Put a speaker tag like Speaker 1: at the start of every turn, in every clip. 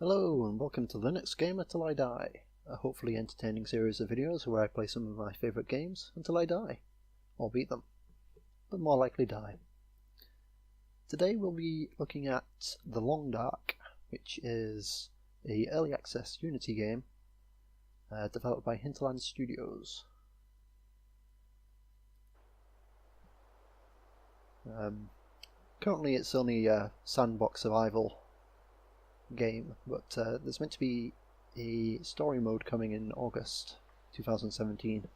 Speaker 1: Hello and welcome to Linux Gamer Till I Die, a hopefully entertaining series of videos where I play some of my favourite games until I die, or beat them, but more likely die. Today we'll be looking at The Long Dark, which is a early access Unity game developed by Hinterland Studios. Currently it's only a sandbox survival game, but there's meant to be a story mode coming in August 2017.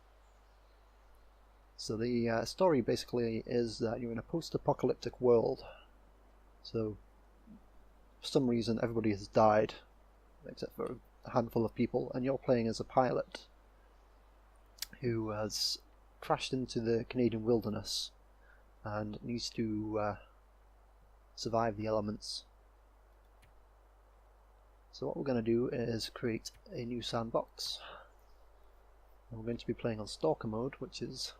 Speaker 1: So the story basically is that you're in a post-apocalyptic world. So for some reason everybody has died except for a handful of people, and you're playing as a pilot who has crashed into the Canadian wilderness and needs to survive the elements. So what we're going to do is create a new sandbox, and we're going to be playing on Stalker mode, which is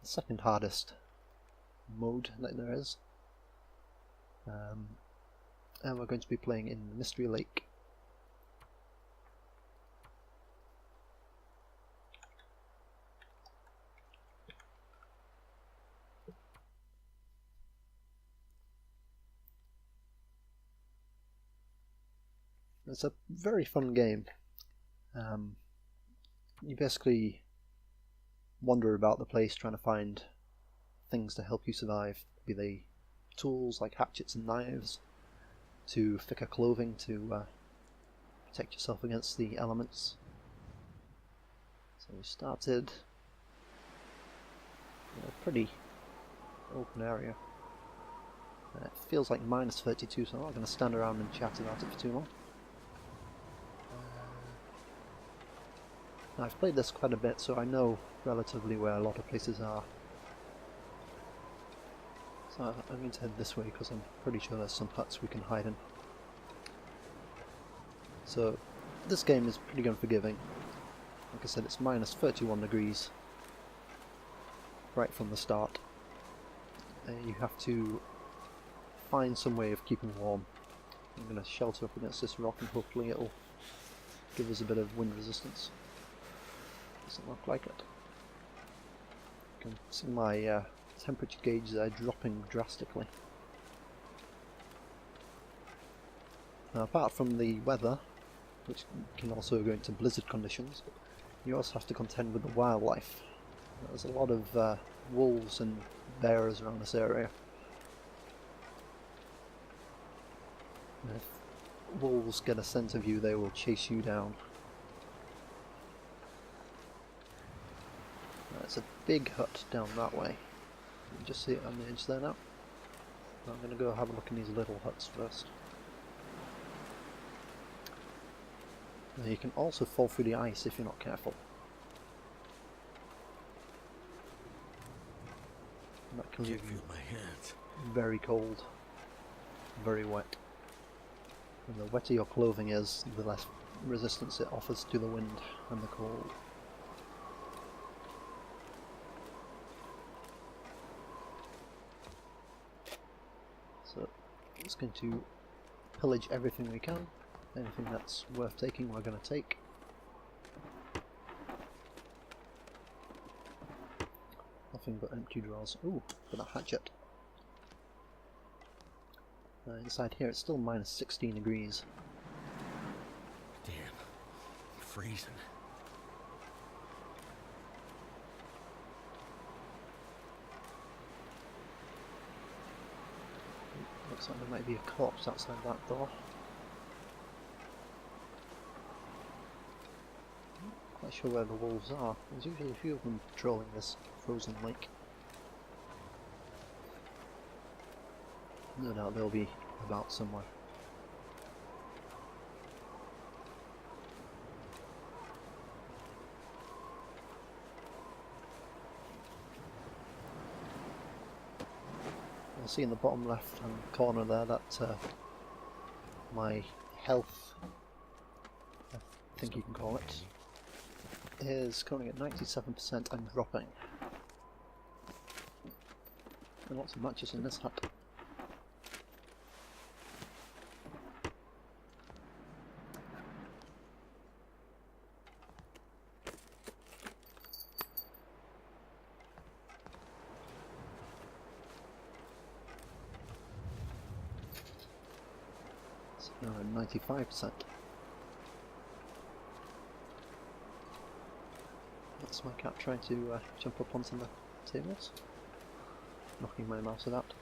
Speaker 1: the second hardest mode that there is, and we're going to be playing in Mystery Lake. It's a very fun game. You basically wander about the place trying to find things to help you survive, be they tools like hatchets and knives, to thicker clothing to protect yourself against the elements. So we started in a pretty open area. It feels like minus 32, so I'm not going to stand around and chat about it for too long. I've played this quite a bit, so I know relatively where a lot of places are. So I'm going to head this way because I'm pretty sure there's some huts we can hide in. So this game is pretty unforgiving. Like I said, it's minus 31 degrees right from the start. You have to find some way of keeping warm. I'm going to shelter up against this rock and hopefully it'll give us a bit of wind resistance. Doesn't look like it. You can see my temperature gauge there dropping drastically. Now, apart from the weather, which can also go into blizzard conditions, you also have to contend with the wildlife. There's a lot of wolves and bears around this area. And if wolves get a scent of you, they will chase you down. There's a big hut down that way. You can just see it on the edge there now. I'm going to go have a look in these little huts first. Now you can also fall through the ice if you're not careful. And that can leave you very cold, very wet. And the wetter your clothing is, the less resistance it offers to the wind and the cold. So I'm just going to pillage everything we can. Anything that's worth taking we're going to take. Nothing but empty drawers. Ooh, got a hatchet. Inside here it's still minus 16 degrees.
Speaker 2: Damn, I'm freezing.
Speaker 1: Looks like there might be a corpse outside that door. Not quite sure where the wolves are. There's usually a few of them patrolling this frozen lake. No doubt they'll be about somewhere. You'll see in the bottom left hand corner there that my health, I think you can call it, is currently at 97% and dropping. And lots of matches in this hut. No, 95%. That's my cat trying to jump up onto the tables, knocking my mouse about.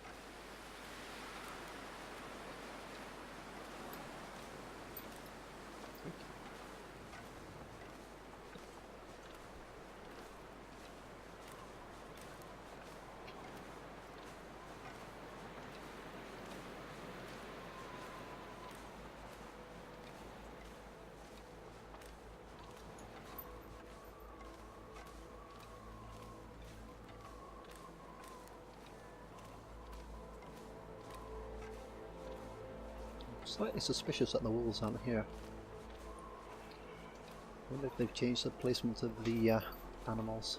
Speaker 1: Slightly suspicious that the wolves aren't here. I wonder if they've changed the placement of the animals.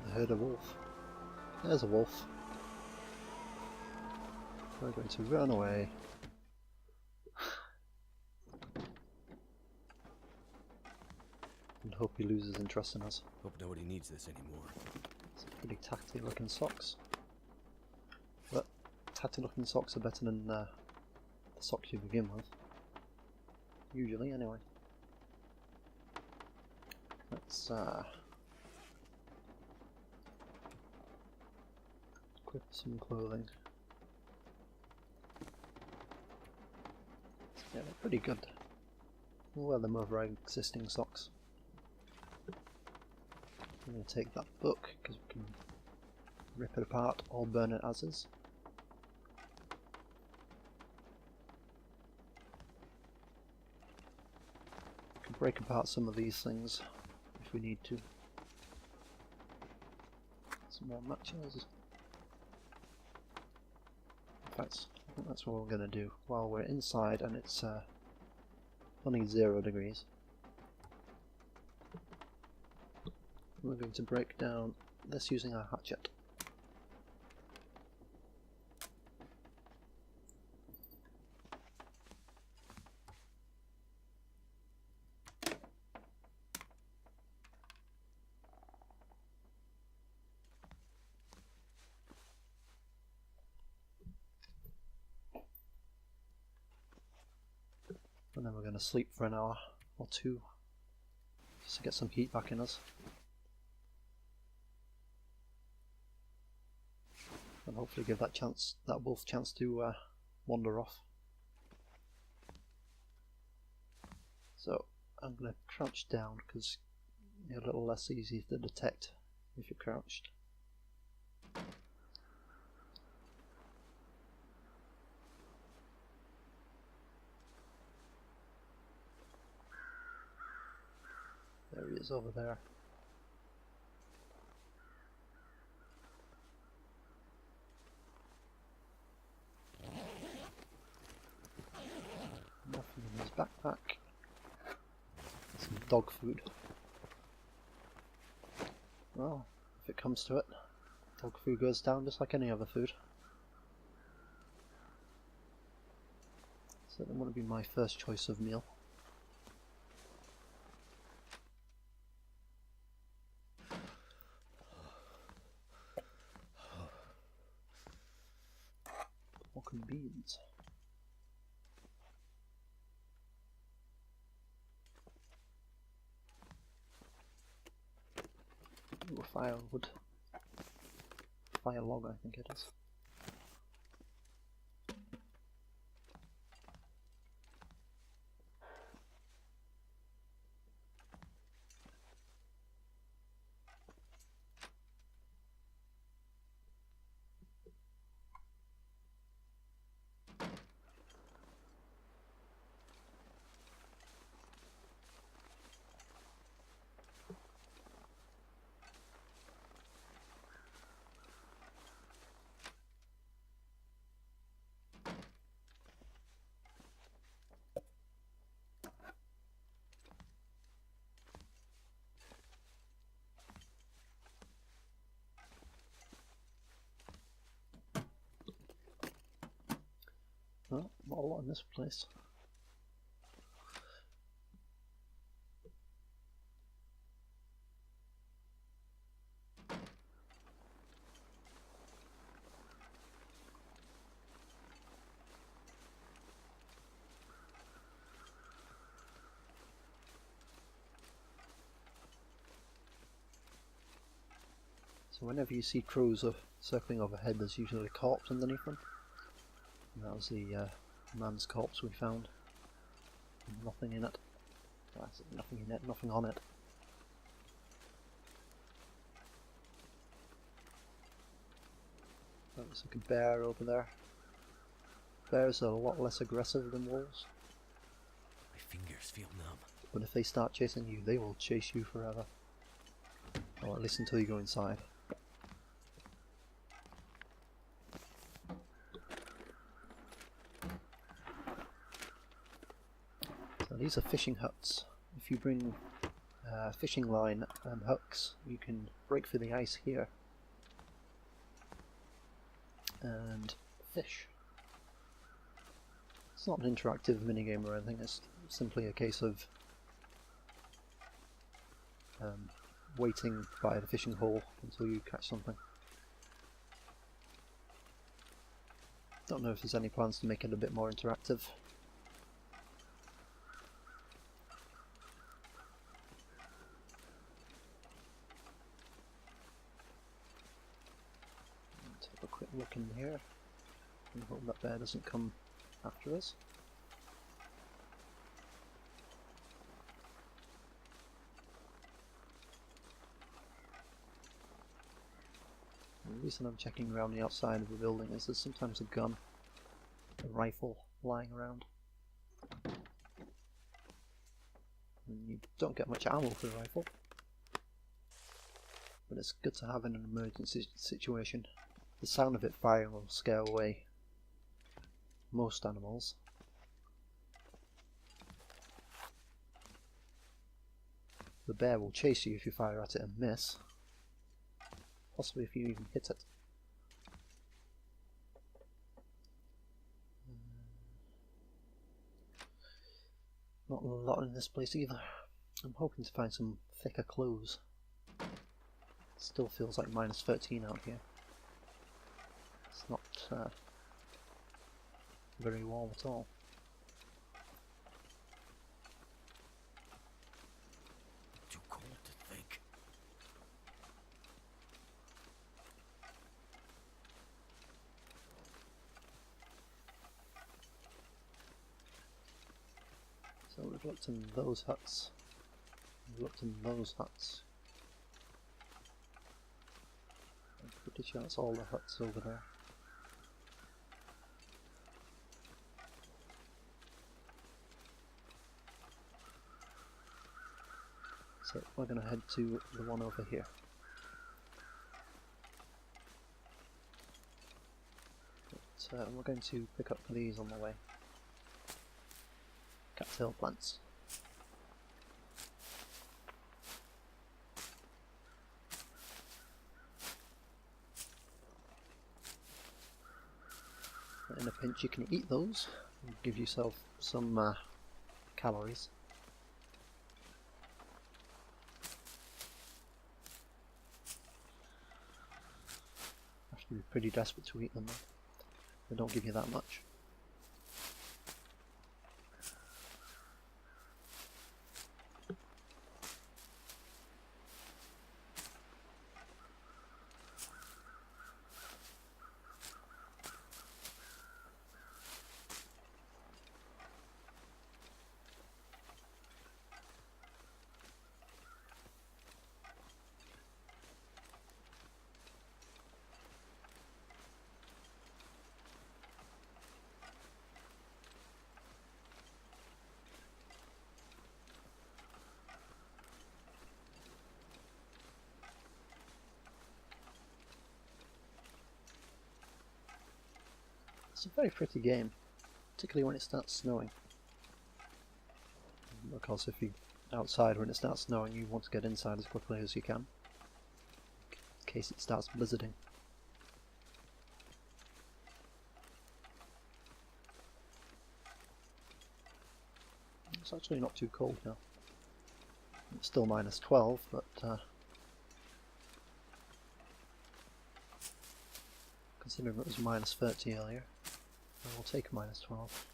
Speaker 1: I heard a wolf. There's a wolf. We're going to run away. And hope he loses interest in us.
Speaker 2: Hope nobody needs this anymore.
Speaker 1: It's pretty tatty looking socks. But tatty looking socks are better than the socks you begin with. Usually, anyway. Let's equip some clothing. Yeah, they're pretty good. We'll wear them over our existing socks. I'm going to take that book because we can rip it apart or burn it as is. We can break apart some of these things if we need to. Some more matches. In fact, I think that's what we're going to do while we're inside and it's only 0 degrees. We're going to break down this using our hatchet. And then we're going to sleep for an hour or two just to get some heat back in us. And hopefully give that wolf chance to wander off. So I'm going to crouch down because you're a little less easy to detect if you're crouched. There he is over there. Nothing in his backpack. Some dog food. Well, if it comes to it, dog food goes down just like any other food. So that wouldn't be my first choice of meal. Pork and beans. Ooh, firewood. Fire log, I think it is. Oh, not a lot in this place. So whenever you see crows circling overhead, there's usually a corpse underneath them. And that was the man's corpse we found. Nothing in it. Nothing in it, nothing on it. That looks like a bear over there. Bears are a lot less aggressive than wolves.
Speaker 2: My fingers feel numb.
Speaker 1: But if they start chasing you, they will chase you forever. Or at least until you go inside. So these are fishing huts. If you bring fishing line and hooks, you can break through the ice here and fish. It's not an interactive minigame or anything, it's simply a case of waiting by the fishing hole until you catch something. Don't know if there's any plans to make it a bit more interactive. Let's have a quick look in here and hope that bear doesn't come after us. The reason I'm checking around the outside of the building is there's sometimes a gun, a rifle lying around. And you don't get much ammo for a rifle, but it's good to have in an emergency situation. The sound of it firing will scare away most animals. The bear will chase you if you fire at it and miss. Possibly if you even hit it. Not a lot in this place either. I'm hoping to find some thicker clothes. Still feels like minus 13 out here. It's not very warm at all.
Speaker 2: Too cold to think.
Speaker 1: So we've looked in those huts. We've looked in those huts. I'm pretty sure that's all the huts over there. So we're going to head to the one over here. But, we're going to pick up these on the way. Cattail plants. In a pinch you can eat those and give yourself some calories. You have to be pretty desperate to eat them though. They don't give you that much. It's a very pretty game, particularly when it starts snowing. Of course, if you're outside when it starts snowing, you want to get inside as quickly as you can, in case it starts blizzarding. It's actually not too cold now. It's still minus 12, but considering it was minus 30 earlier, I will take minus 12.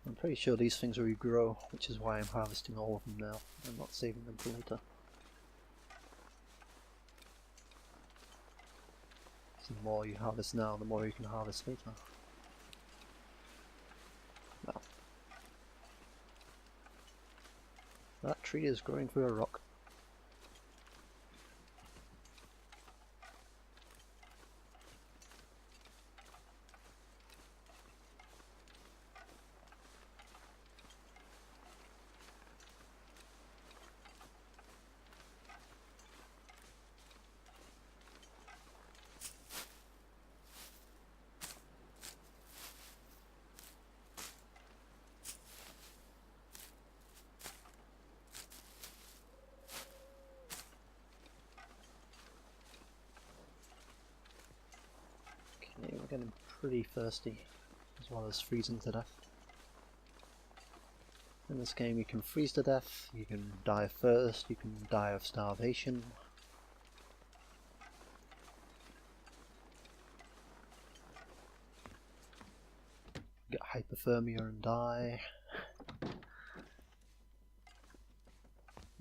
Speaker 1: I'm pretty sure these things regrow, which is why I'm harvesting all of them now. I'm not saving them for later. So the more you harvest now, the more you can harvest later. Now, that tree is growing through a rock. Okay, we're getting pretty thirsty, as well as freezing to death. In this game you can freeze to death, you can die of thirst, you can die of starvation. Get hypothermia and die.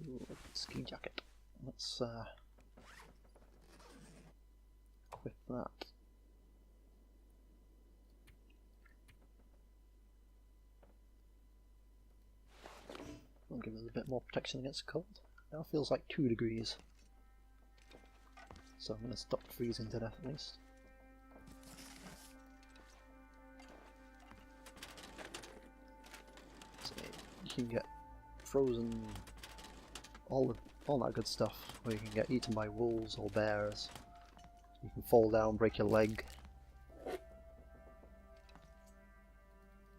Speaker 1: Ooh, ski jacket. Let's equip that. I'll give us a bit more protection against cold. Now it feels like 2 degrees. So I'm going to stop freezing to death at least. So you can get frozen, all that good stuff, where you can get eaten by wolves or bears. You can fall down, break your leg.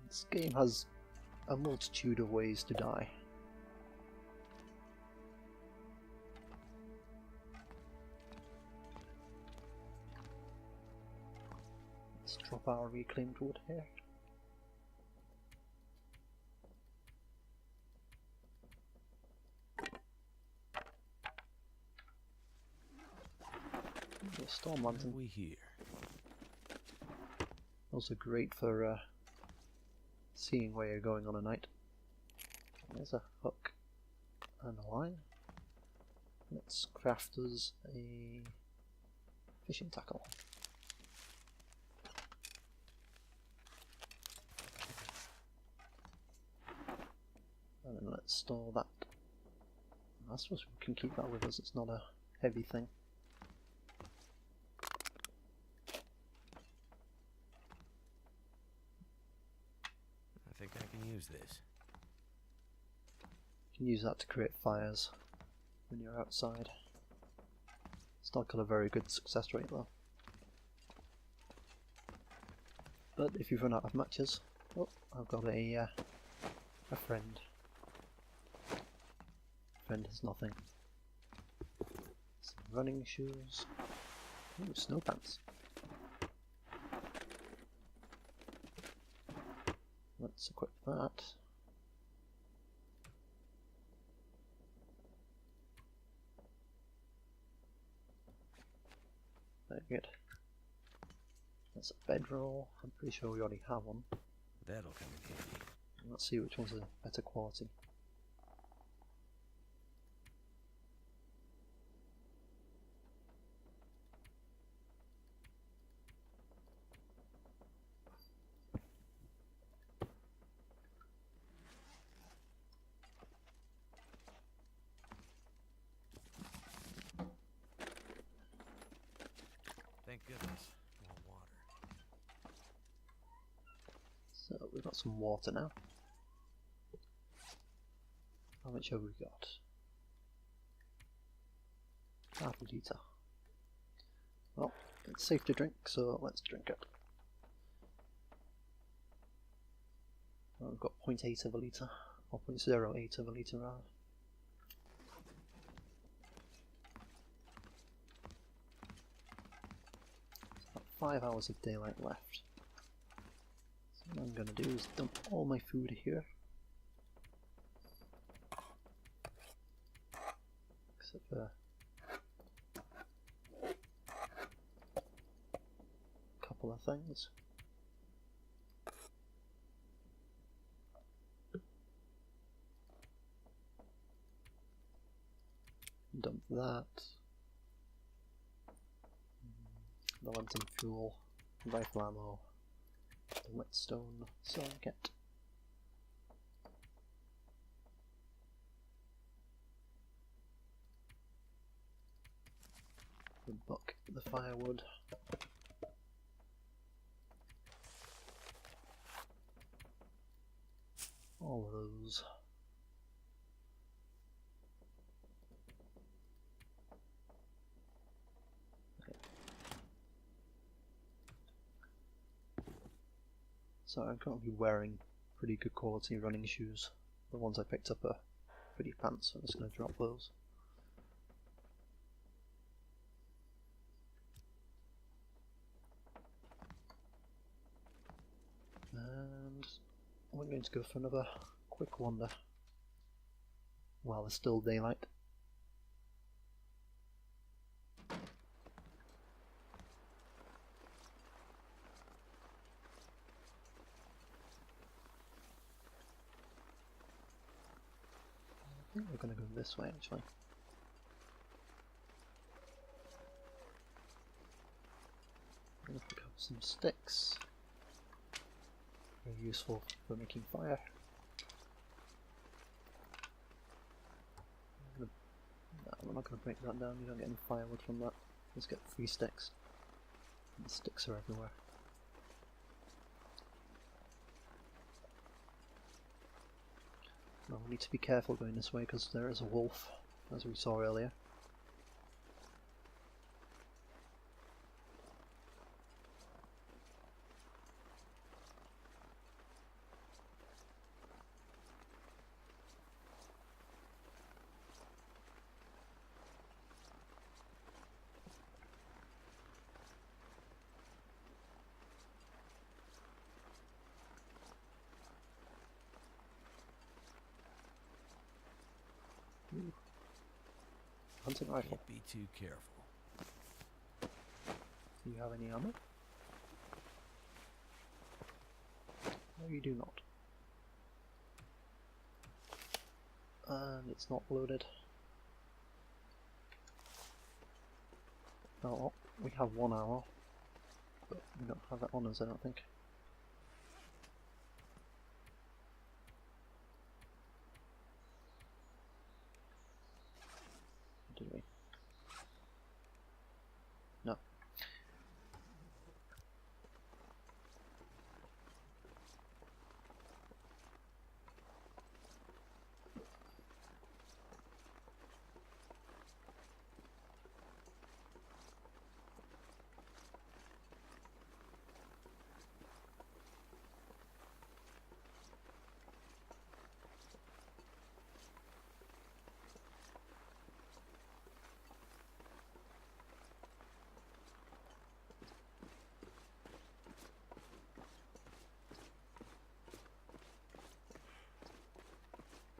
Speaker 1: This game has a multitude of ways to die. Let's drop our reclaimed wood here. The storm lantern.
Speaker 2: We here.
Speaker 1: Also great for seeing where you're going on a night. There's a hook and a line. Let's craft us a fishing tackle. And then let's store that. I suppose we can keep that with us, it's not a heavy thing.
Speaker 2: I think I can use this.
Speaker 1: You can use that to create fires when you're outside. It's not got a very good success rate though. But if you've run out of matches, oh, I've got a friend. Friend has nothing. Some running shoes. Ooh, snow pants. Let's equip that. Very good. That's a bedroll. I'm pretty sure we already have one.
Speaker 2: That'll come in handy.
Speaker 1: Let's see which one's a better quality.
Speaker 2: Thank goodness. More water.
Speaker 1: So we've got some water now. How much have we got? Half a litre. Well, it's safe to drink, so let's drink it. Well, we've got 0.8 of a litre, or 0.08 of a litre rather. It's about 5 hours of daylight left. So what I'm going to do is dump all my food here. Except for a couple of things. Dump that. The lantern fuel, rifle ammo, the whetstone sewing kit. The book, the firewood. All of those. So I'm currently wearing pretty good quality running shoes. The ones I picked up are pretty pants, so I'm just going to drop those. And we're going to go for another quick wander while there's still daylight. I think we're going to go this way actually. I'm going to pick up some sticks. Very useful for making fire. No, we're not going to break that down, you don't get any firewood from that. Let's get 3 sticks. And the sticks are everywhere. Now we need to be careful going this way because there is a wolf, as we saw earlier. Ooh. Hunting rifle.
Speaker 2: Can't be too careful.
Speaker 1: Do you have any ammo? No, you do not. And it's not loaded. Oh, we have 1 ammo, but we don't have it on us, I don't think. Do we? No.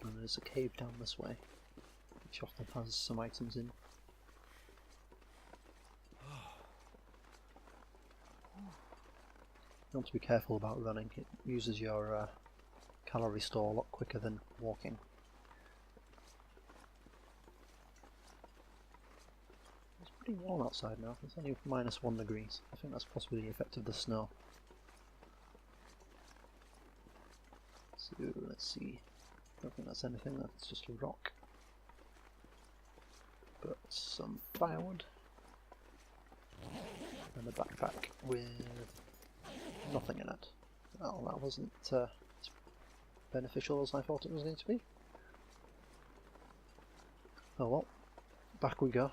Speaker 1: And there's a cave down this way, which often has some items in. You want to be careful about running, it uses your calorie store a lot quicker than walking. It's pretty warm outside now, it's only -1 degrees. I think that's possibly the effect of the snow. So let's see. I don't think that's anything, that's just a rock. But some firewood. And a backpack with nothing in it. Well, that wasn't as beneficial as I thought it was going to be. Oh well, back we go.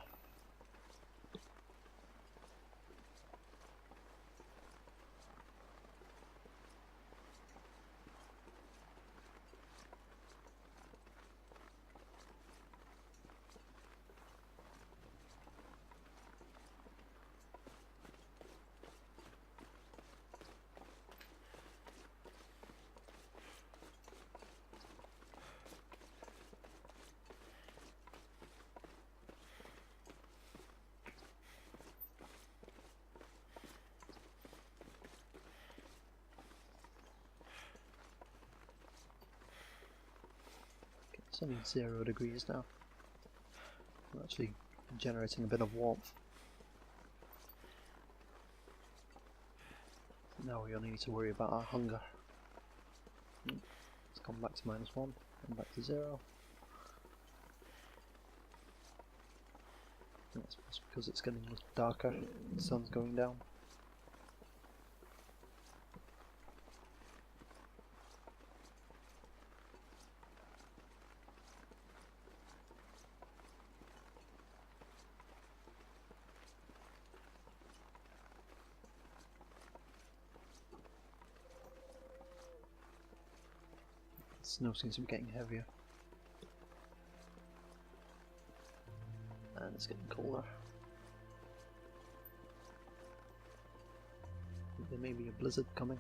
Speaker 1: It's only 0 degrees now. We're actually generating a bit of warmth. Now we only need to worry about our hunger. It's gone back to -1 and back to 0. That's because it's getting darker, the sun's going down. The snow seems to be getting heavier. And it's getting colder. There may be a blizzard coming.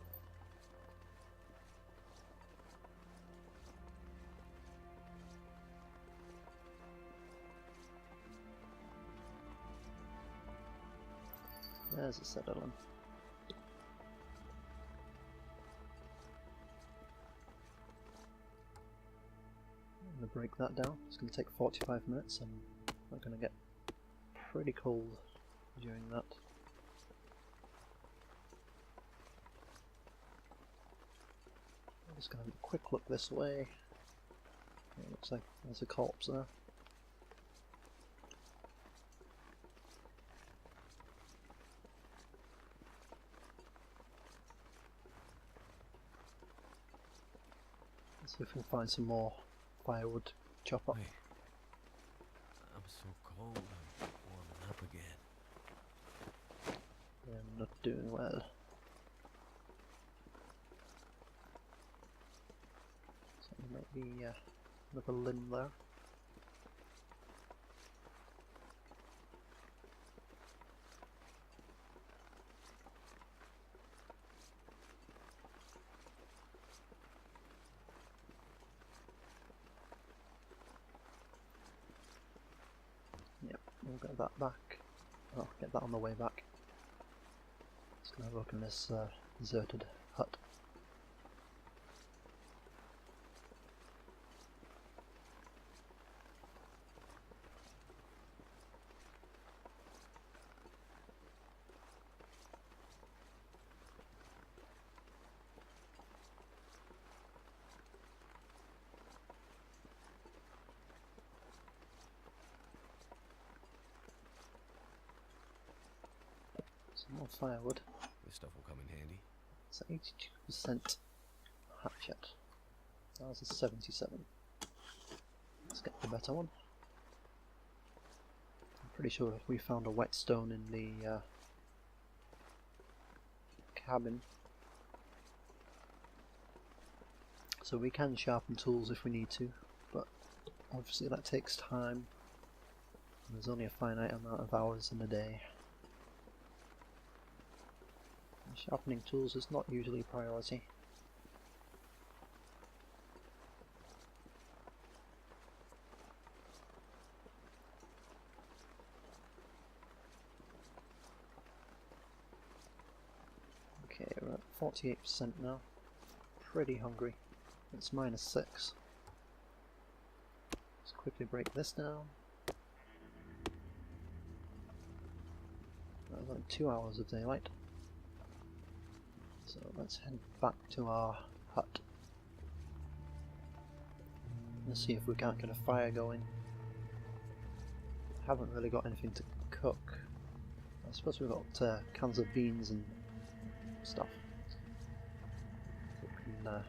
Speaker 1: There's a settling. I'm going to break that down. It's going to take 45 minutes and we're going to get pretty cold during that. I'm just going to have a quick look this way. It looks like there's a corpse there. Let's see if we can find some more firewood to chop up.
Speaker 2: Wait. I'm so cold, I'm warming up again.
Speaker 1: I'm not doing well. So there might be another limb there. Yep, we'll get that back. I'll get that on the way back. Just gonna have a look in this deserted hut. Some more firewood.
Speaker 2: This stuff will come in handy.
Speaker 1: It's 82% hatch yet. That was a 77. Let's get the better one. I'm pretty sure we found a whetstone in the cabin. So we can sharpen tools if we need to, but obviously that takes time. There's only a finite amount of hours in a day. And sharpening tools is not usually a priority. Okay, we're at 48% now. Pretty hungry. It's -6. Let's quickly break this down. That was like 2 hours of daylight. So let's head back to our hut. Let's see if we can't get a fire going. Haven't really got anything to cook. I suppose we've got cans of beans and stuff. We can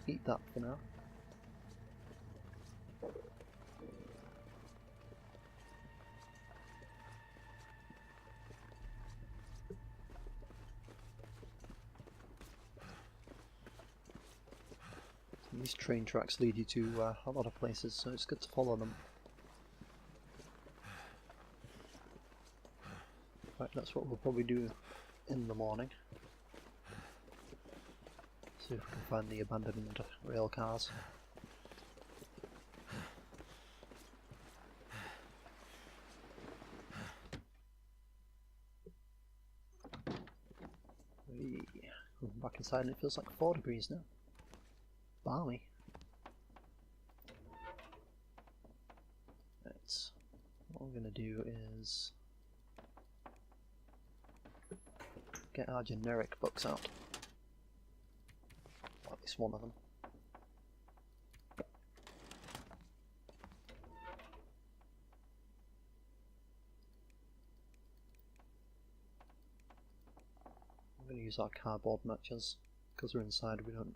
Speaker 1: eat that for now. These train tracks lead you to a lot of places, so it's good to follow them. In fact, that's what we'll probably do in the morning. See if we can find the abandoned rail cars. We're back inside and it feels like 4 degrees now. Balmy. Right. What we're going to do is get our generic books out. Or at least one of them. I'm going to use our cardboard matches because we're inside. We don't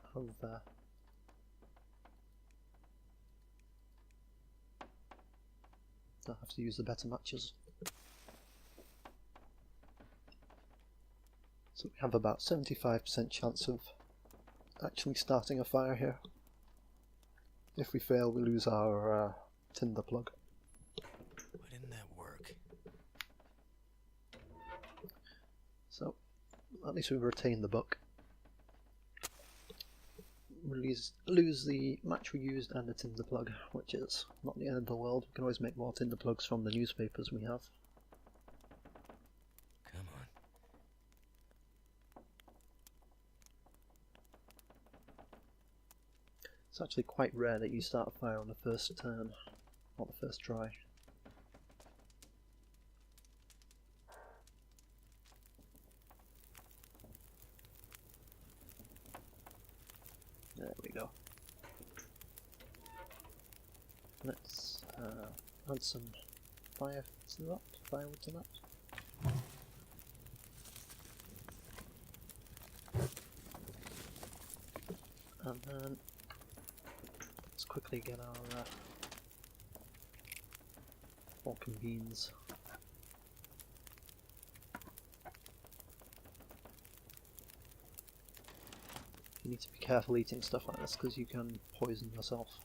Speaker 1: have to use the better matches. So we have about 75% chance of actually starting a fire here. If we fail, we lose our tinder plug.
Speaker 2: Why didn't that work?
Speaker 1: So at least we retain the book. We lose the match we used and the tinder plug, which is not the end of the world. We can always make more tinder plugs from the newspapers we have.
Speaker 2: Come on.
Speaker 1: It's actually quite rare that you start a fire on the first turn, not the first try. There we go. Let's add some firewood to that. And then let's quickly get our pork and beans. You need to be careful eating stuff like this because you can poison yourself.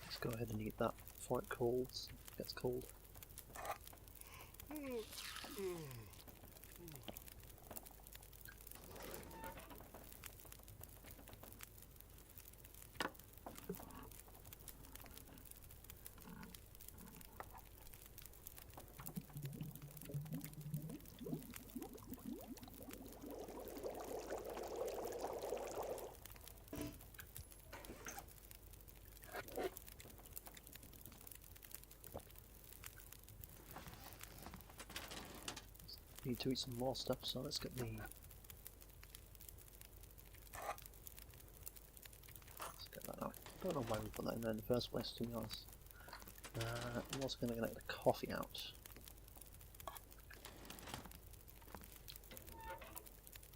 Speaker 1: Let's go ahead and eat that before it gets cold. Need to eat some more stuff, so let's get that out. I don't know why we put that in there in the first place, to be honest. I'm also going to get the coffee out.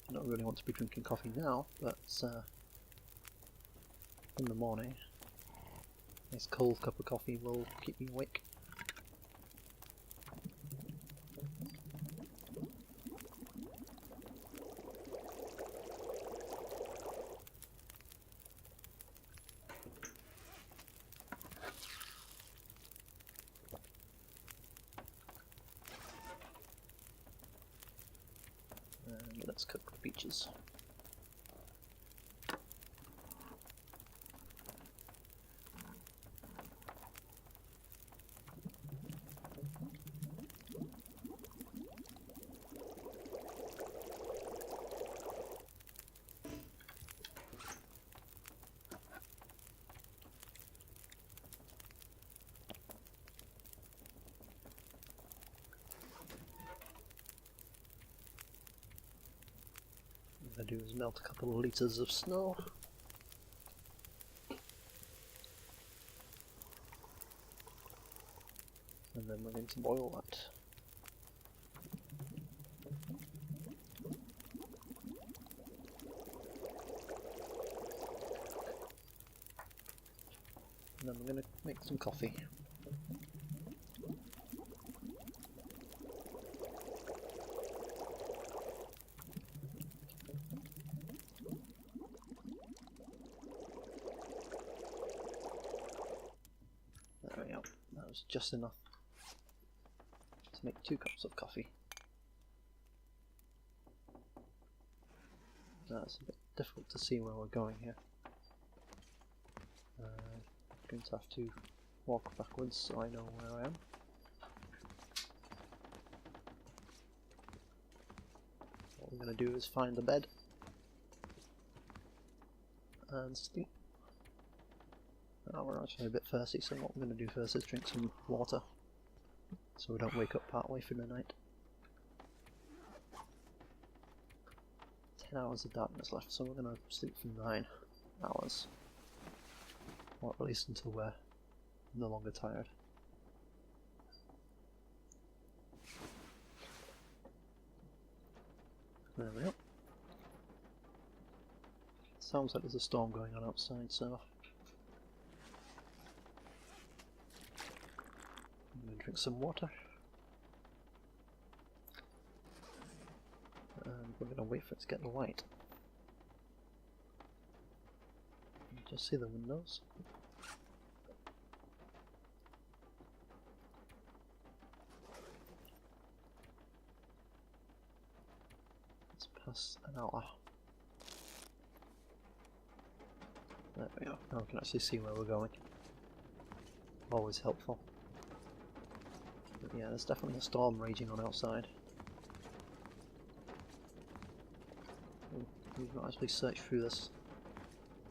Speaker 1: I don't really want to be drinking coffee now, but in the morning, a nice cold cup of coffee will keep me awake. And let's cook the peaches. What I do is melt a couple of litres of snow. And then we're going to boil that. and I'm going to make some coffee. There we go, that was just enough to make 2 cups of coffee. That's a bit difficult to see where we're going here. I'm going to have to walk backwards so I know where I am. What we're going to do is find the bed and sleep. Now we're actually a bit thirsty, so what we're going to do first is drink some water so we don't wake up partway through the night. 10 hours of darkness left, so we're going to sleep for 9 hours. Or at least until we're no longer tired. There we go. Sounds like there's a storm going on outside, so I'm going to drink some water. And we're going to wait for it to get light. You just see the windows. It's past an hour. There we go, now we can actually see where we're going. Always helpful. But yeah, there's definitely a storm raging on outside. We've not actually searched through this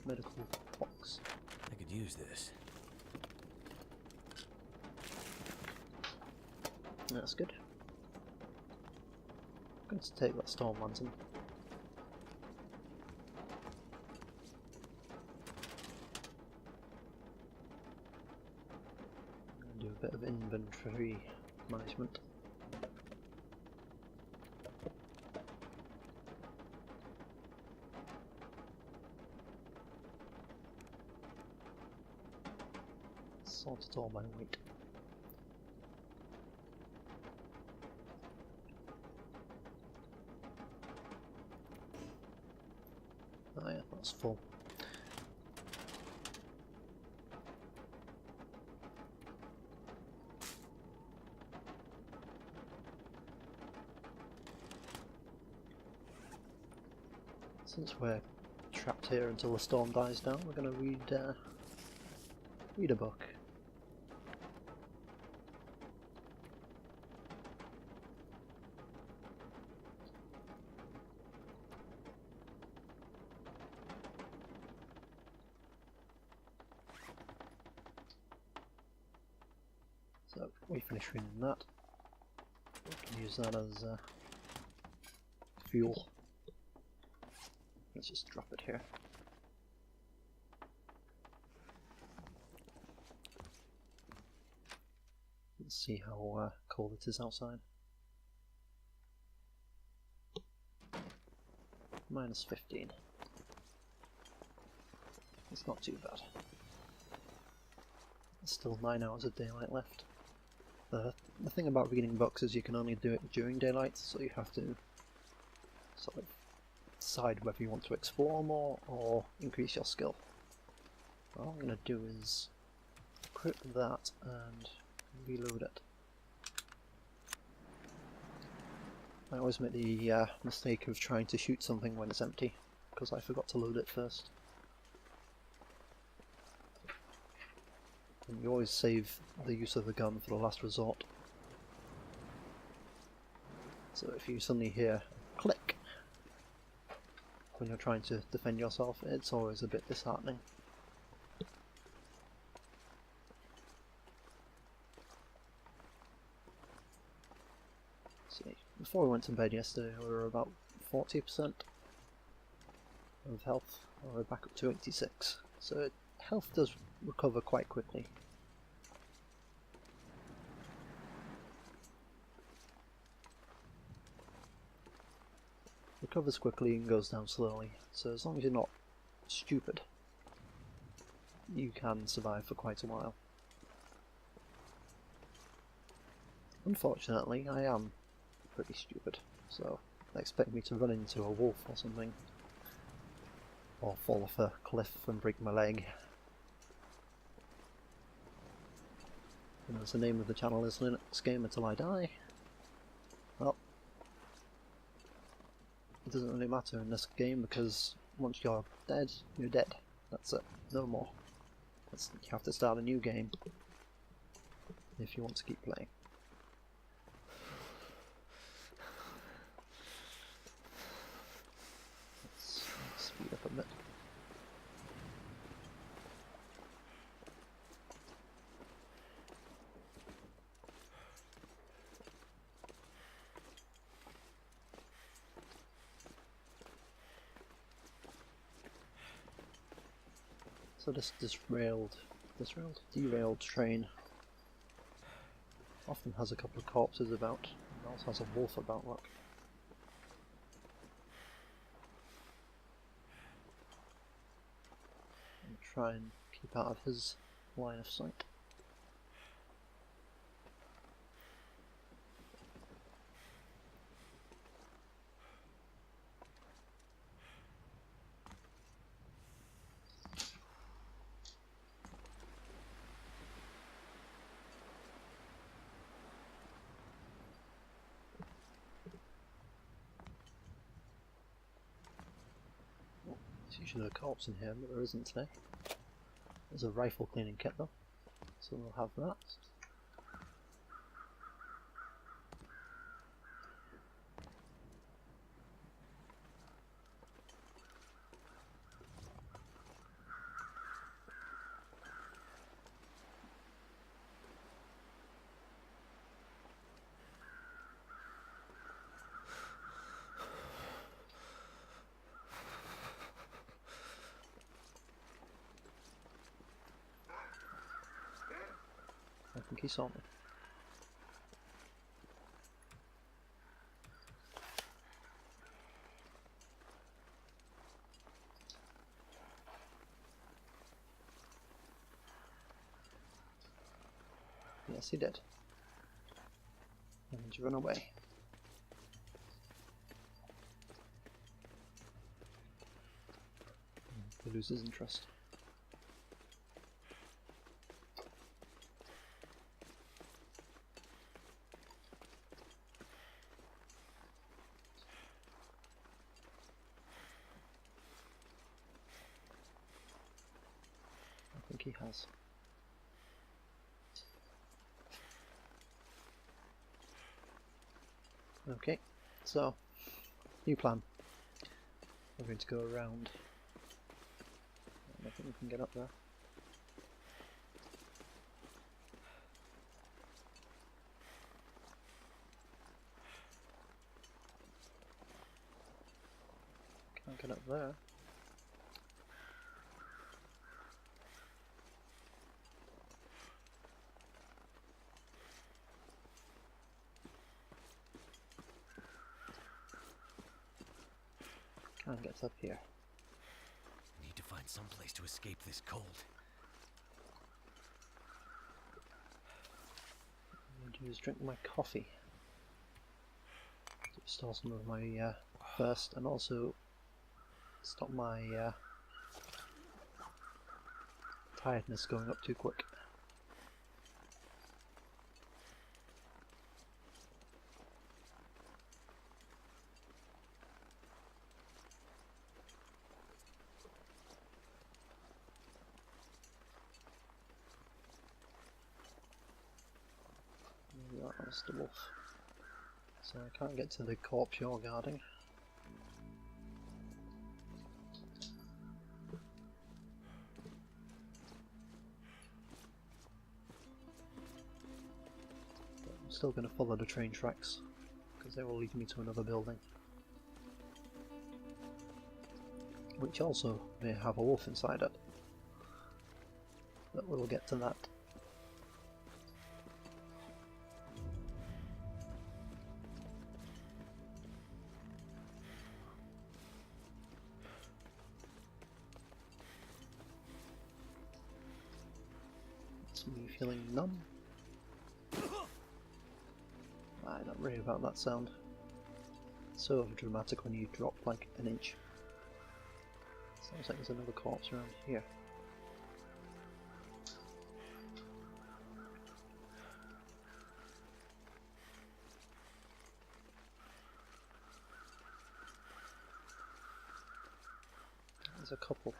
Speaker 1: medical box.
Speaker 2: I could use this.
Speaker 1: That's good. I'm going to take that storm lantern. And do a bit of inventory management. Sort it all by weight. Oh yeah, that's full. Since we're trapped here until the storm dies down, we're going to read a book. So we finish reading that. We can use that as fuel. Let's just drop it here. Let's see how cold it is outside. Minus 15. It's not too bad. There's still 9 hours of daylight left. The thing about reading books is you can only do it during daylight, so you have to sort of decide whether you want to explore more or increase your skill. What I'm going to do is equip that and reload it. I always make the mistake of trying to shoot something when it's empty, because I forgot to load it first. And you always save the use of the gun for the last resort. So if you suddenly hear a click when you're trying to defend yourself, it's always a bit disheartening. See, before we went to bed yesterday we were about 40% of health, and we're back up to 86, so health does recover quite quickly. Recovers quickly and goes down slowly, so as long as you're not stupid, you can survive for quite a while. Unfortunately, I am pretty stupid, so expect me to run into a wolf or something, or fall off a cliff and break my leg. And as the name of the channel is Linux Game Until I Die, well, it doesn't really matter in this game because once you're dead, you're dead. That's it, no more. You have to start a new game if you want to keep playing. Let's speed up a bit. So this derailed train often has a couple of corpses about, and also has a wolf about, look. And try and keep out of his line of sight. There's usually a corpse in here, but there isn't today. There's a rifle cleaning kit though, so we'll have that. I think he saw me. Yes, he did. And run away. He loses interest. I think he has. Okay, so, new plan. We're going to go around. I think we can get up there. Can't get up there. Can't get up here.
Speaker 2: Need to find some place to escape this cold.
Speaker 1: What I'm going to do is drink my coffee. To restore some of my thirst and also stop my tiredness going up too quick. That's the wolf. So I can't get to the corpse you're guarding. But I'm still going to follow the train tracks, because they will lead me to another building. Which also may have a wolf inside it. But we'll get to that. Some of you feeling numb? I'm not really about that sound. So overdramatic when you drop like an inch. Sounds like there's another corpse around here. There's a couple.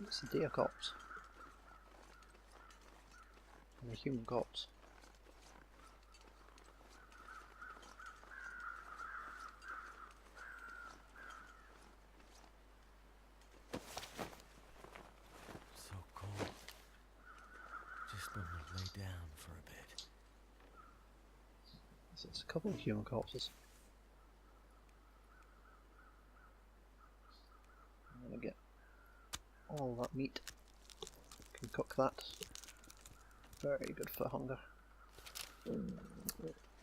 Speaker 1: It's a deer corpse. And a human corpse.
Speaker 2: So cold. Just want to lay down for a bit.
Speaker 1: So it's a couple of human corpses. I'm gonna get all that meat. Can cook that. Very good for hunger. And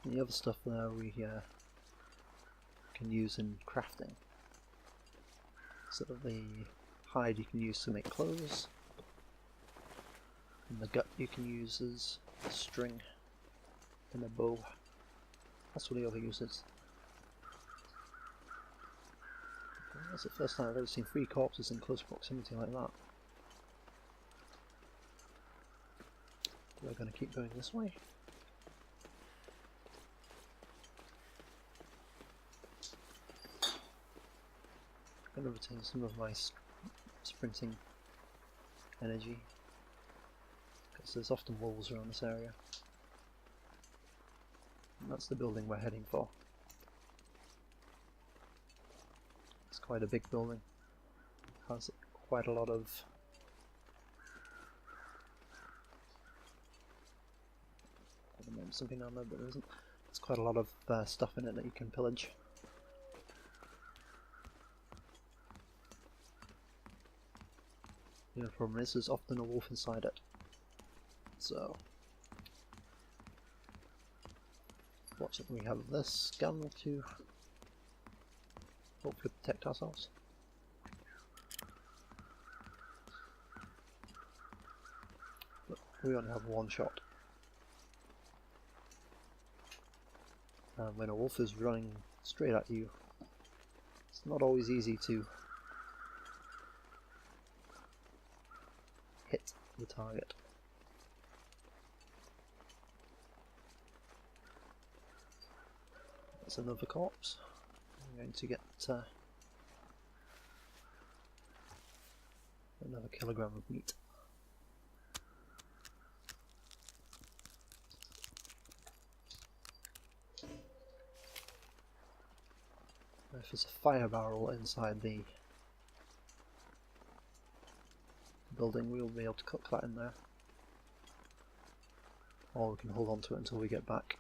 Speaker 1: the other stuff there we can use in crafting. Sort of the hide you can use to make clothes, and the gut you can use as a string and a bow. That's what he other uses. That's the first time I've ever seen 3 corpses in close proximity like that. We're going to keep going this way. I'm going to retain some of my sprinting energy, because there's often wolves around this area. And that's the building we're heading for. It's quite a big building. It has quite a lot of something down there, but there isn't. There's quite a lot of stuff in it that you can pillage. The only problem is there's often a wolf inside it. So, fortunately we have this gun to hopefully protect ourselves. But we only have one shot. And when a wolf is running straight at you, it's not always easy to hit the target. That's another corpse. I'm going to get another kilogram of meat. If there's a fire barrel inside the building, we'll be able to cook that in there. Or we can hold on to it until we get back.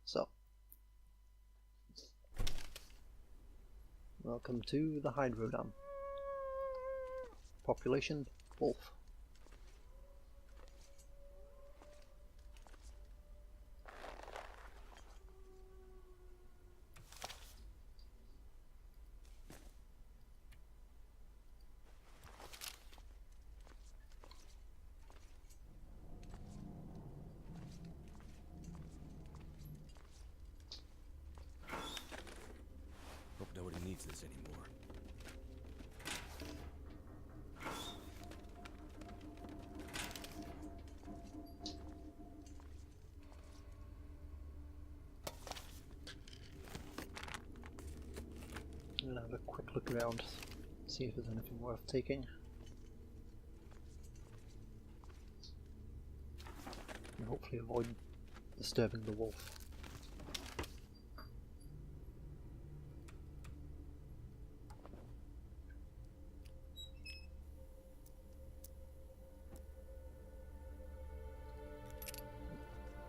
Speaker 1: So, welcome to the Hydro Dam. Population, wolf.
Speaker 2: Hope nobody needs this anymore.
Speaker 1: I'm going to have a quick look around, see if there's anything worth taking. And hopefully avoid disturbing the wolf.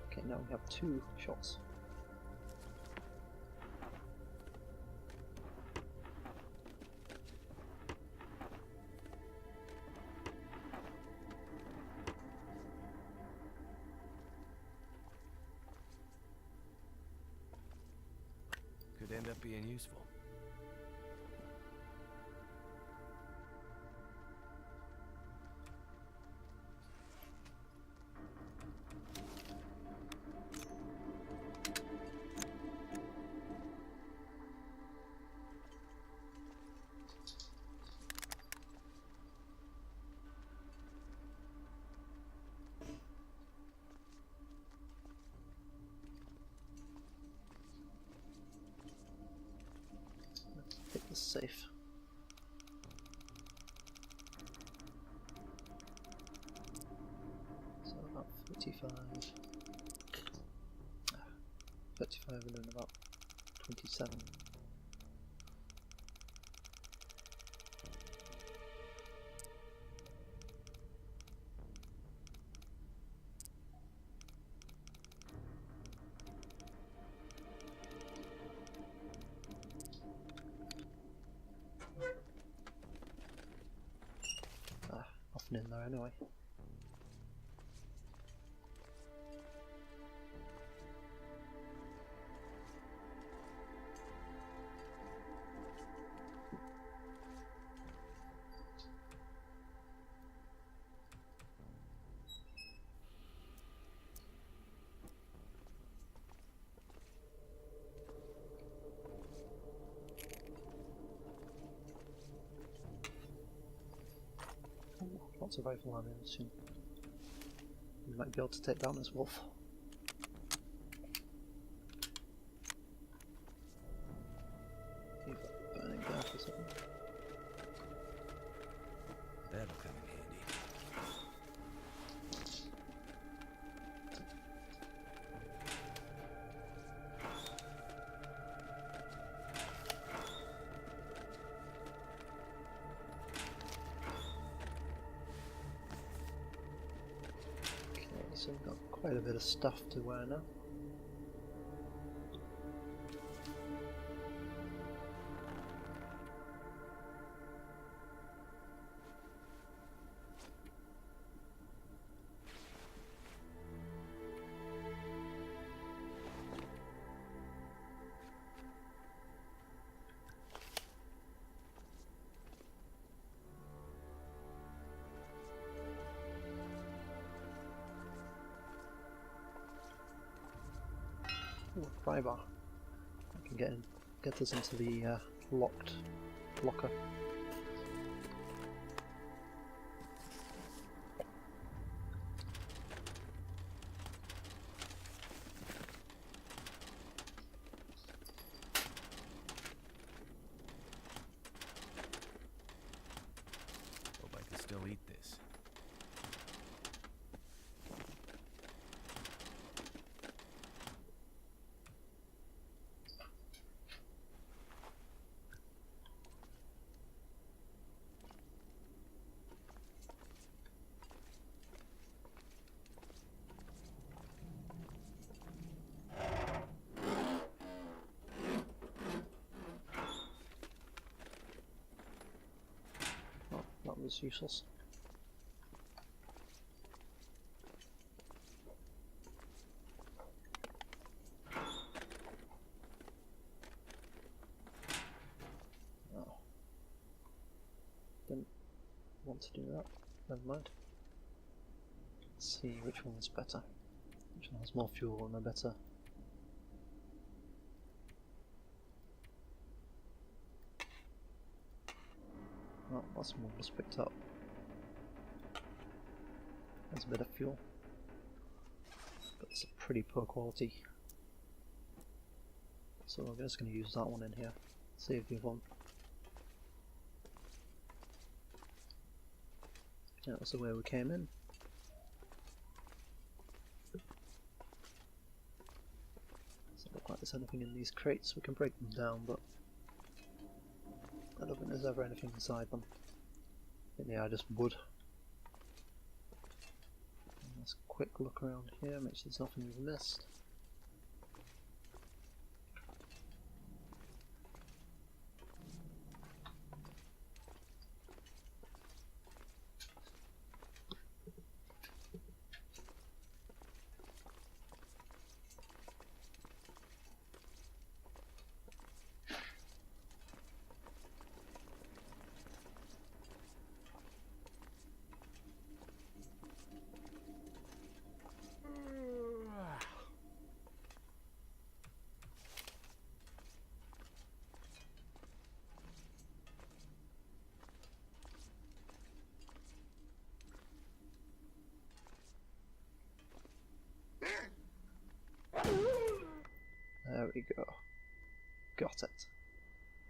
Speaker 1: Okay, now we have 2 shots.
Speaker 2: end up being useful.
Speaker 1: Take this safe. So about 35. 35 and then about 27. Nothing in there anyway. Lots of rifle ammo soon. We might be able to take down this wolf. You've got burning gas or something.
Speaker 2: That'll come in handy.
Speaker 1: So we've got quite a bit of stuff to wear now. Ooh, a pry bar. I can get us into the locked locker.
Speaker 2: Hope I can still eat this.
Speaker 1: Oh, that was useless. Oh. Didn't want to do that. Never mind. Let's see which one's better. Which one has more fuel and a better... Oh, that's the one just picked up. There's a bit of fuel. But it's a pretty poor quality. So we're just going to use that one in here. Save the other one. That was the way we came in. Doesn't look like there's anything in these crates. We can break them down, but I don't think there's ever anything inside them. I think they are just wood. And let's quick look around here, make sure there's nothing we've missed. you go. Got it.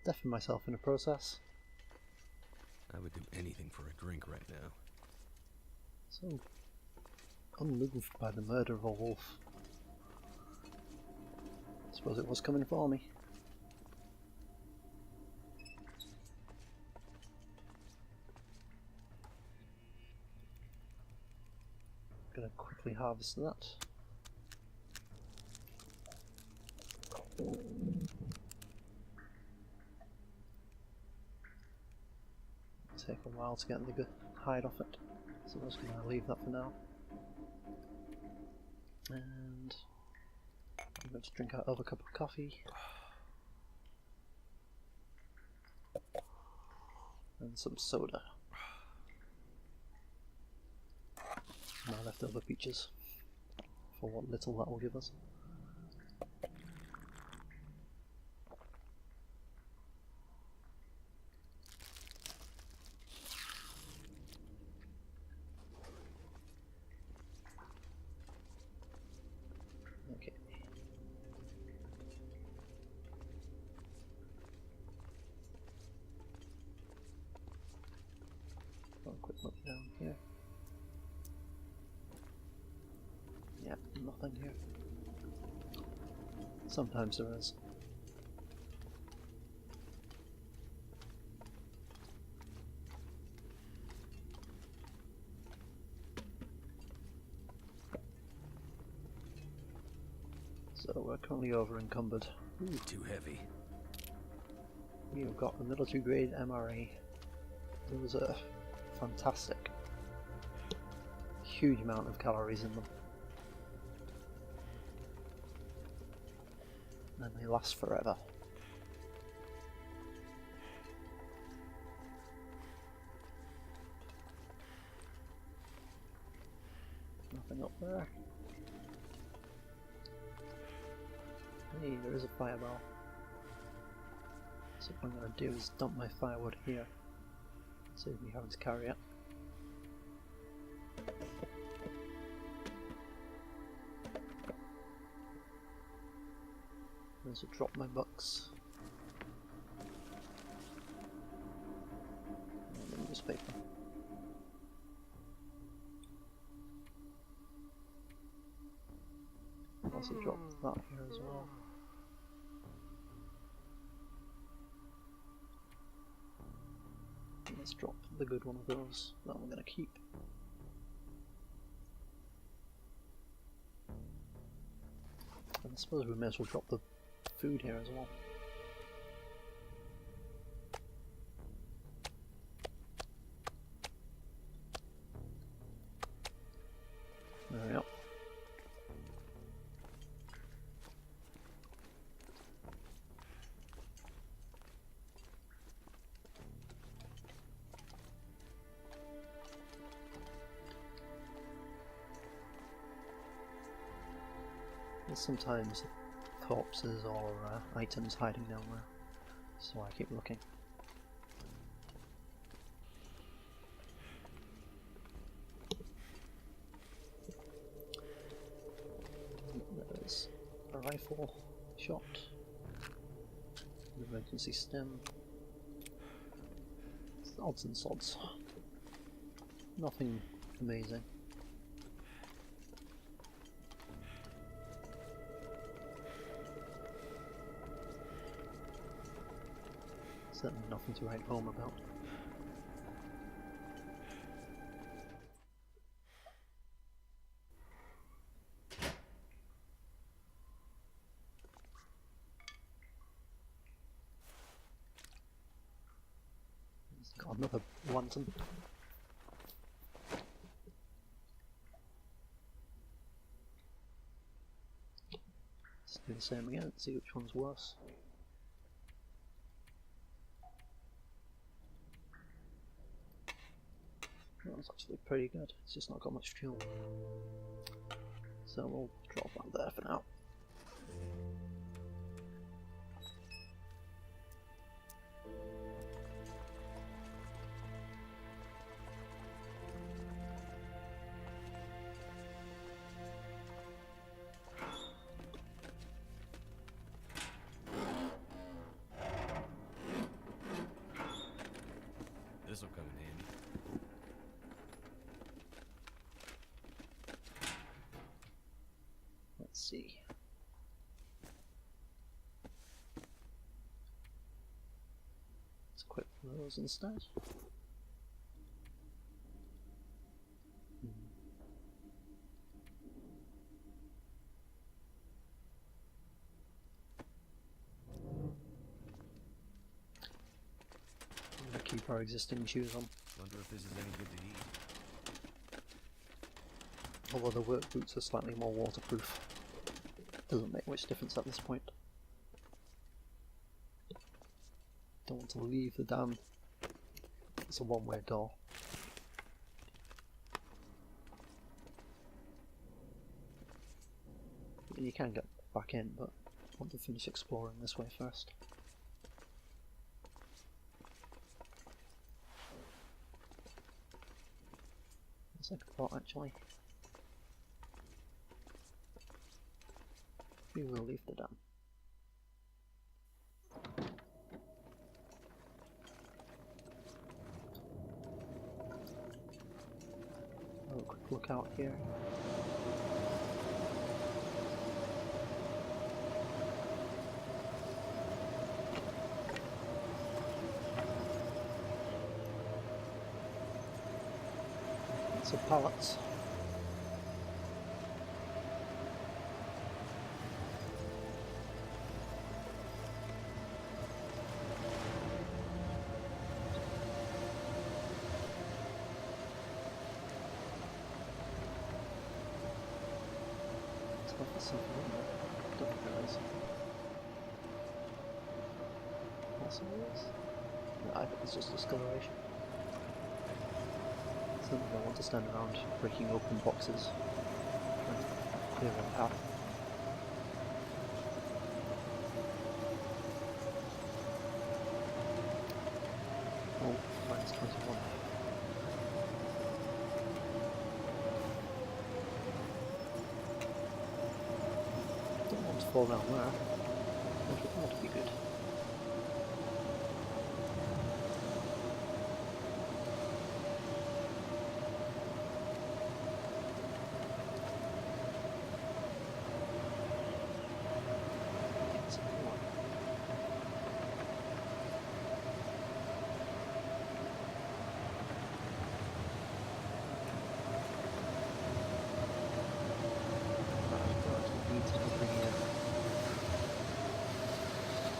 Speaker 1: Deafened myself in the process.
Speaker 2: I would do anything for a drink right now.
Speaker 1: So unmoved by the murder of a wolf. I suppose it was coming for me. Gonna quickly harvest that. Take a while to get the good hide off it, so I'm just gonna leave that for now. And I'm going to drink out of a cup of coffee. And some soda. My leftover peaches, for what little that will give us. Okay. One quick look down here. Yep, nothing here. Sometimes there is. So we're currently over encumbered.
Speaker 2: Ooh, too heavy.
Speaker 1: We've got a military grade MRA. Those are fantastic. Huge amount of calories in them. And they last forever. Nothing up there. Hey, there is a fireball. So what I'm going to do is dump my firewood here. Save me having to carry it. Also drop my books. And the newspaper. Also drop that here as well. Let's drop the good one of those that we're going to keep. And I suppose we may as well drop the food here as well. There we go. There's sometimes corpses or items hiding down there, so I keep looking. There's a rifle shot, an emergency stem, odds and sods. Nothing amazing. Certainly nothing to write home about. He's got another lantern. Let's do the same again, see which one's worse. That's actually pretty good, it's just not got much fuel. So we'll drop that there for now. see. Let's equip those instead. I'm going to keep our existing shoes on.
Speaker 2: Wonder if this is any good to eat.
Speaker 1: Although the work boots are slightly more waterproof. Doesn't make much difference at this point. Don't want to leave the dam. It's a one-way door. You can get back in, but I want to finish exploring this way first. Second thought, actually. We will leave the dam. Have a quick look out here. Some pallets. It's got something in there. Don't realise. Possibly is. No, I think it's just discoloration. Something I want to stand around breaking open boxes, trying to clear one path. Oh, minus 21. Don't want to fall down there. That would be good.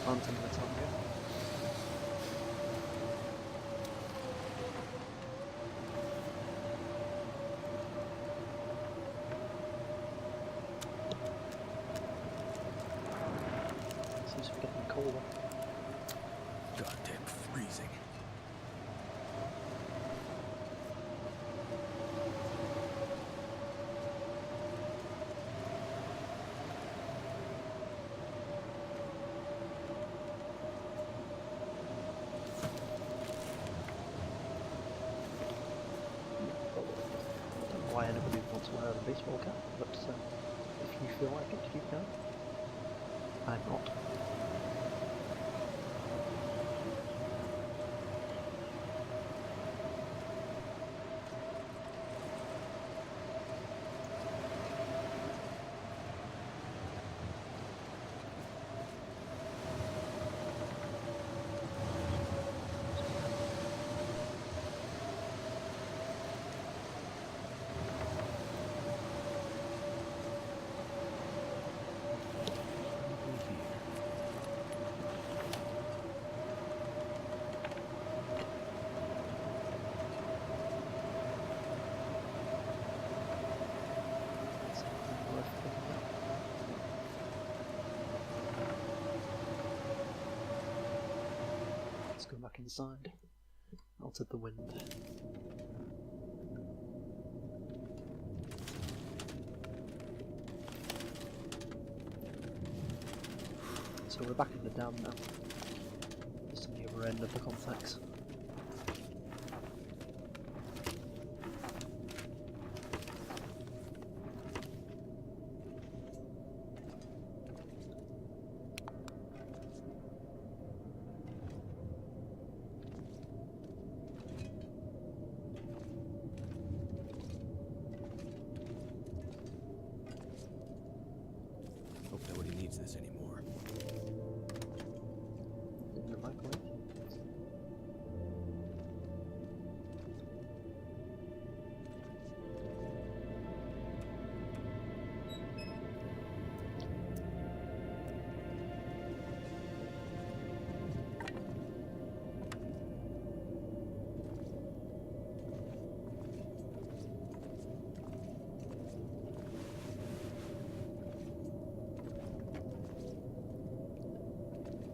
Speaker 1: Planting that's on here. Seems to be getting colder.
Speaker 2: Goddamn freezing.
Speaker 1: Why anybody wants to wear a baseball cap, but if you feel like it, you can. I'm not. Let's go back inside. Altered the wind. So we're back in the dam now. Just on the other end of the complex.
Speaker 2: touch this anymore.
Speaker 1: In the microwave.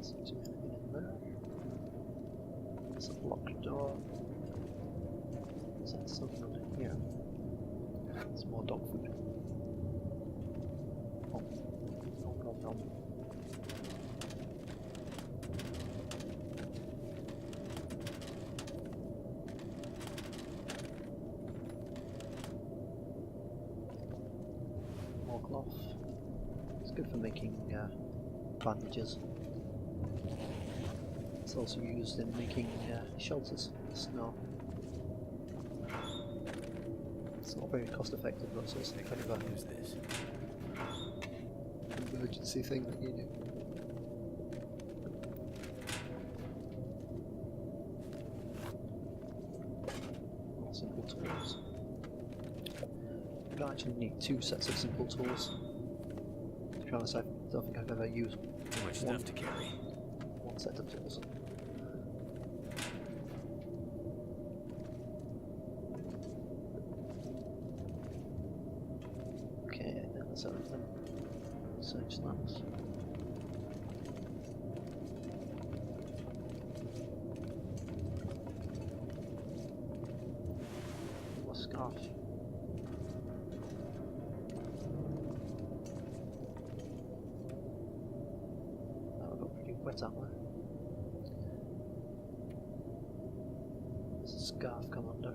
Speaker 1: Seems to be anything in there. It's a locked door. Is that something under here? There's more dog food. Oh, nom nom nom. More cloth. It's good for making bandages. It's also used in making shelters in the snow. It's not very cost effective, but it's also kind of
Speaker 2: Use this.
Speaker 1: an emergency thing that you do. More simple tools. You don't actually need two sets of simple tools. To be honest, I don't think I've ever used
Speaker 2: Too much
Speaker 1: one
Speaker 2: stuff to carry.
Speaker 1: set of tools. Okay, then that's everything. Search that. More scarf. That got pretty wet out there. There's a scarf come under.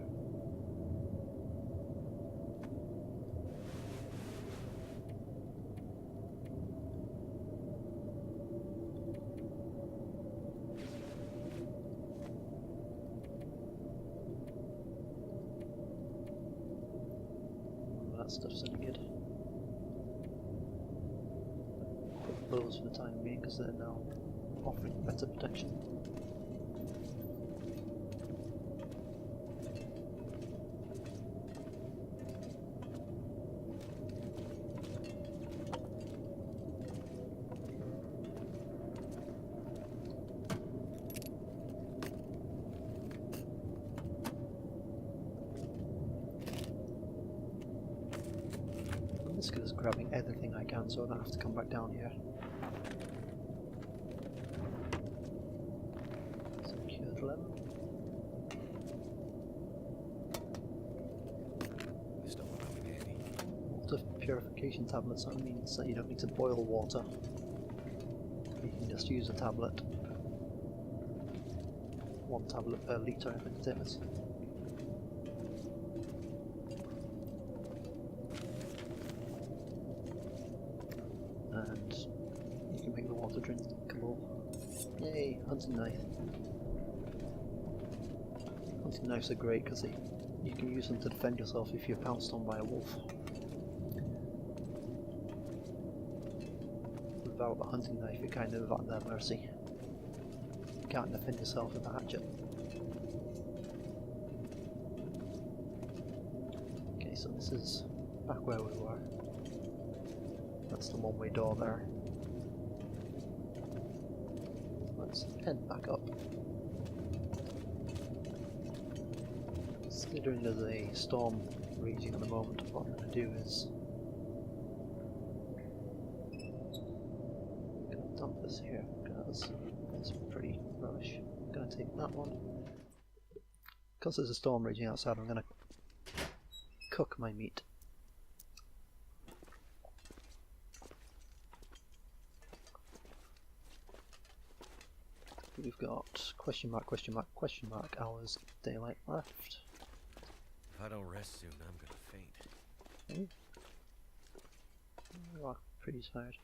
Speaker 1: That stuff's any good. Put those for the time being because they're now offering better protection. This is grabbing everything I can so I don't have to come back down here. Secured level.
Speaker 2: This don't come in handy.
Speaker 1: Water purification tablets, that means that you don't need to boil water. You can just use a tablet. One tablet per litre I think it is. And you can make the water drinkable. Yay, hunting knife. Hunting knives are great because you can use them to defend yourself if you're pounced on by a wolf. Without a hunting knife you're kind of at their mercy. You can't defend yourself with a hatchet. Okay, so this is back where we were. That's the one-way door there. Let's head back up. Considering there's a storm raging at the moment, what I'm going to do is I'm going to dump this here because it's pretty rubbish. I'm going to take that one. Because there's a storm raging outside, I'm going to cook my meat. We've got question mark, question mark, question mark hours daylight left.
Speaker 2: If I don't rest soon, I'm gonna faint.
Speaker 1: Okay. You are pretty tired.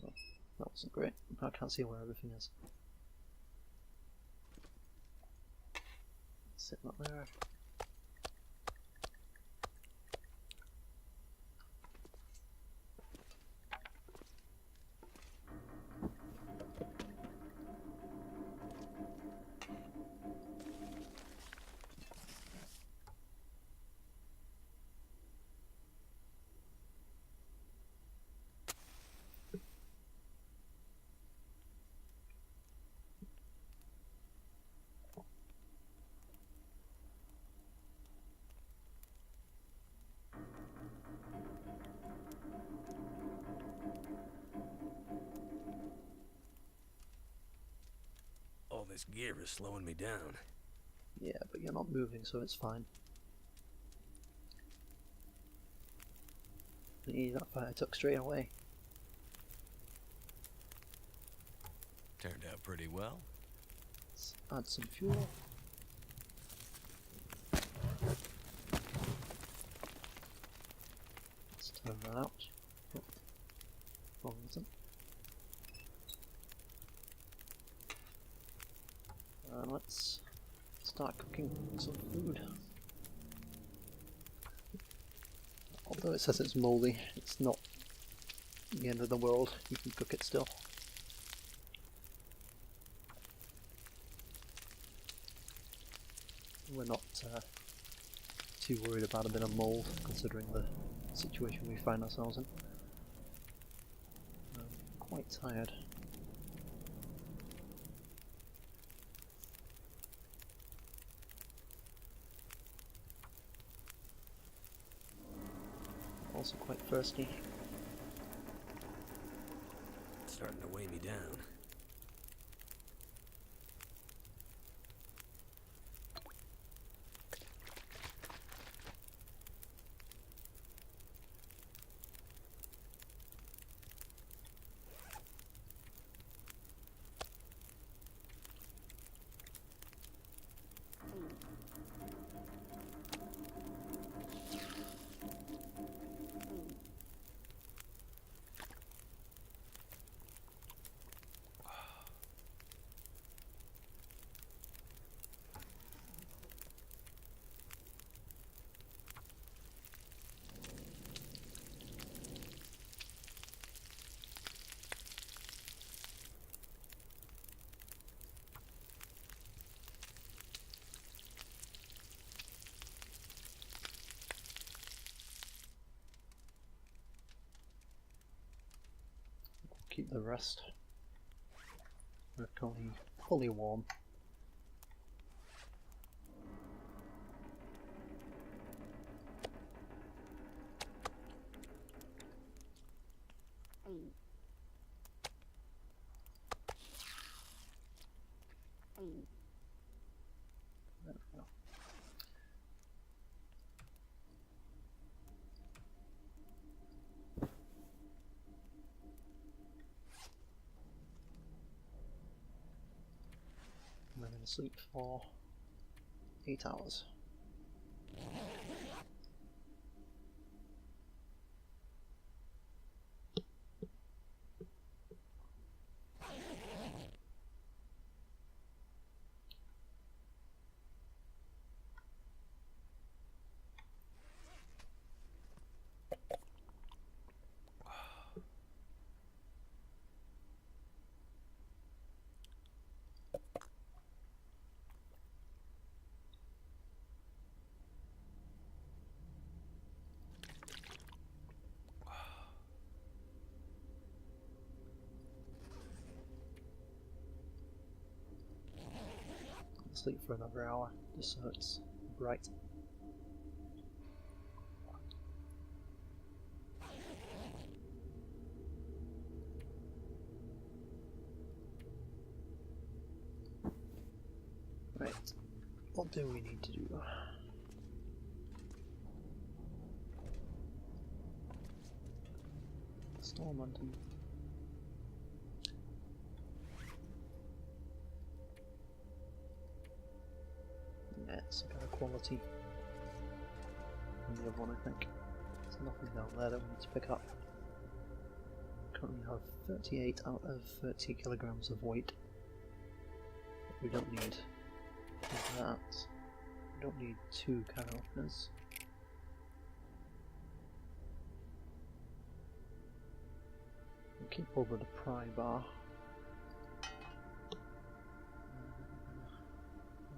Speaker 1: Well, that wasn't great. I can't see where everything is. Sit that there.
Speaker 2: gear is slowing me down.
Speaker 1: Yeah, but you're not moving, so it's fine. That fire took straight away.
Speaker 2: Turned out pretty well.
Speaker 1: Let's add some fuel. Let's turn that out. Oh, wrong button. And let's start cooking some food. Although it says it's mouldy, it's not the end of the world. You can cook it still. We're not too worried about a bit of mould, considering the situation we find ourselves in. I'm quite tired. Also quite thirsty.
Speaker 2: It's starting to weigh me down.
Speaker 1: Keep the rest. We're fully warm. There we go. We're going to sleep for 8 hours. Sleep for another hour, just so it's bright. Right, what do we need to do? Storm hunting. Yeah, it's a better quality than the other one, I think. There's nothing down there that we need to pick up. Currently have 38 out of 30 kilograms of weight. But we don't need that. We don't need 2 can openers. We'll keep over the pry bar.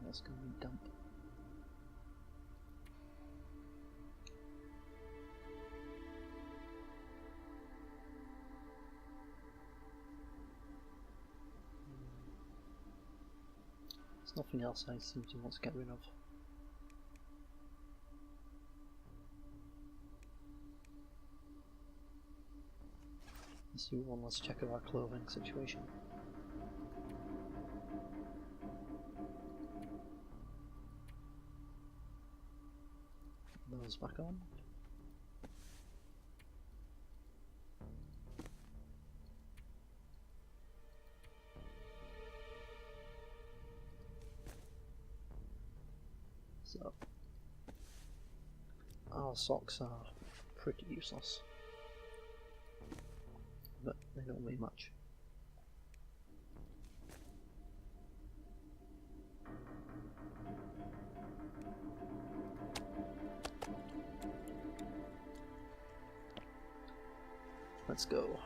Speaker 1: That's going to be dump. There's nothing else I seem to want to get rid of. Let's do one last check of our clothing situation. those back on. So, our socks are pretty useless, but they don't weigh much. Let's go.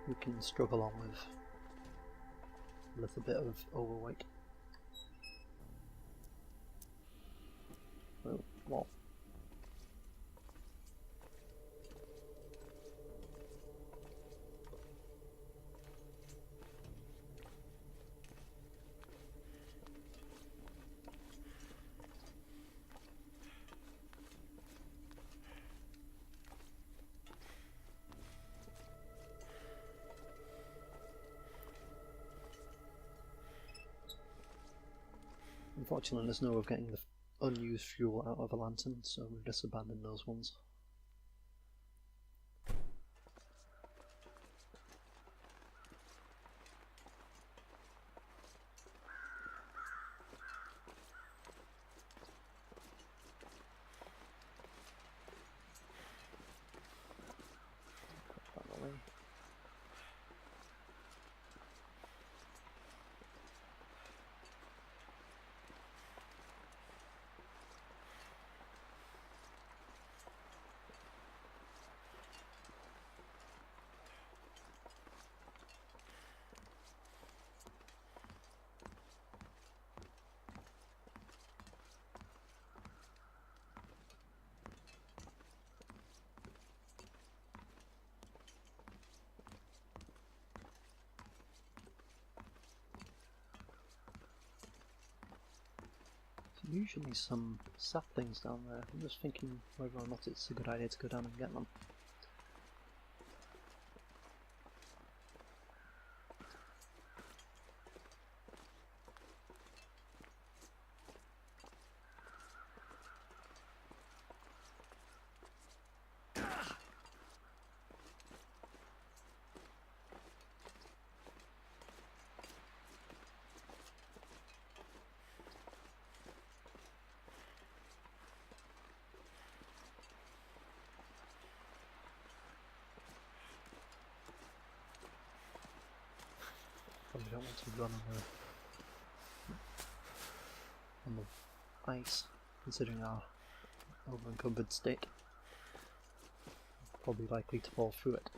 Speaker 1: We can struggle on with a little bit of overweight. Oh, what? Unfortunately, there's no way of getting the unused fuel out of a lantern, so we've just abandoned those ones. Put that away. Usually some saplings down there. I'm just thinking whether or not it's a good idea to go down and get them. Probably don't want to run on the ice, considering our over-encumbered state. Probably likely to fall through it.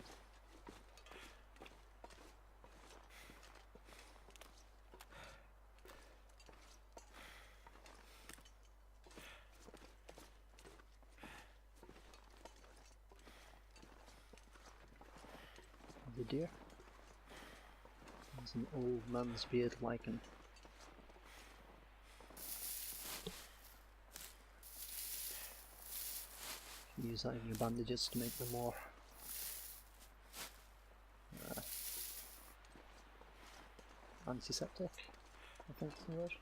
Speaker 1: The deer. There's an old man's beard lichen. You can use that in your bandages to make them more antiseptic, I think is the word.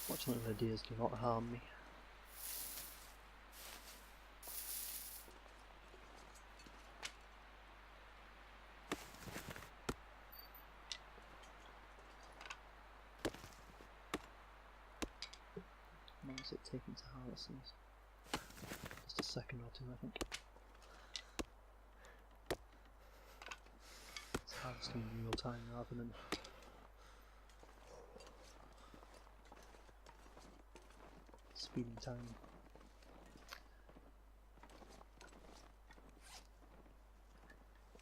Speaker 1: Fortunately the deers do not harm me. How long is it taking to harvest these? Just a second or two, I think. It's harvesting in real time rather than speeding time.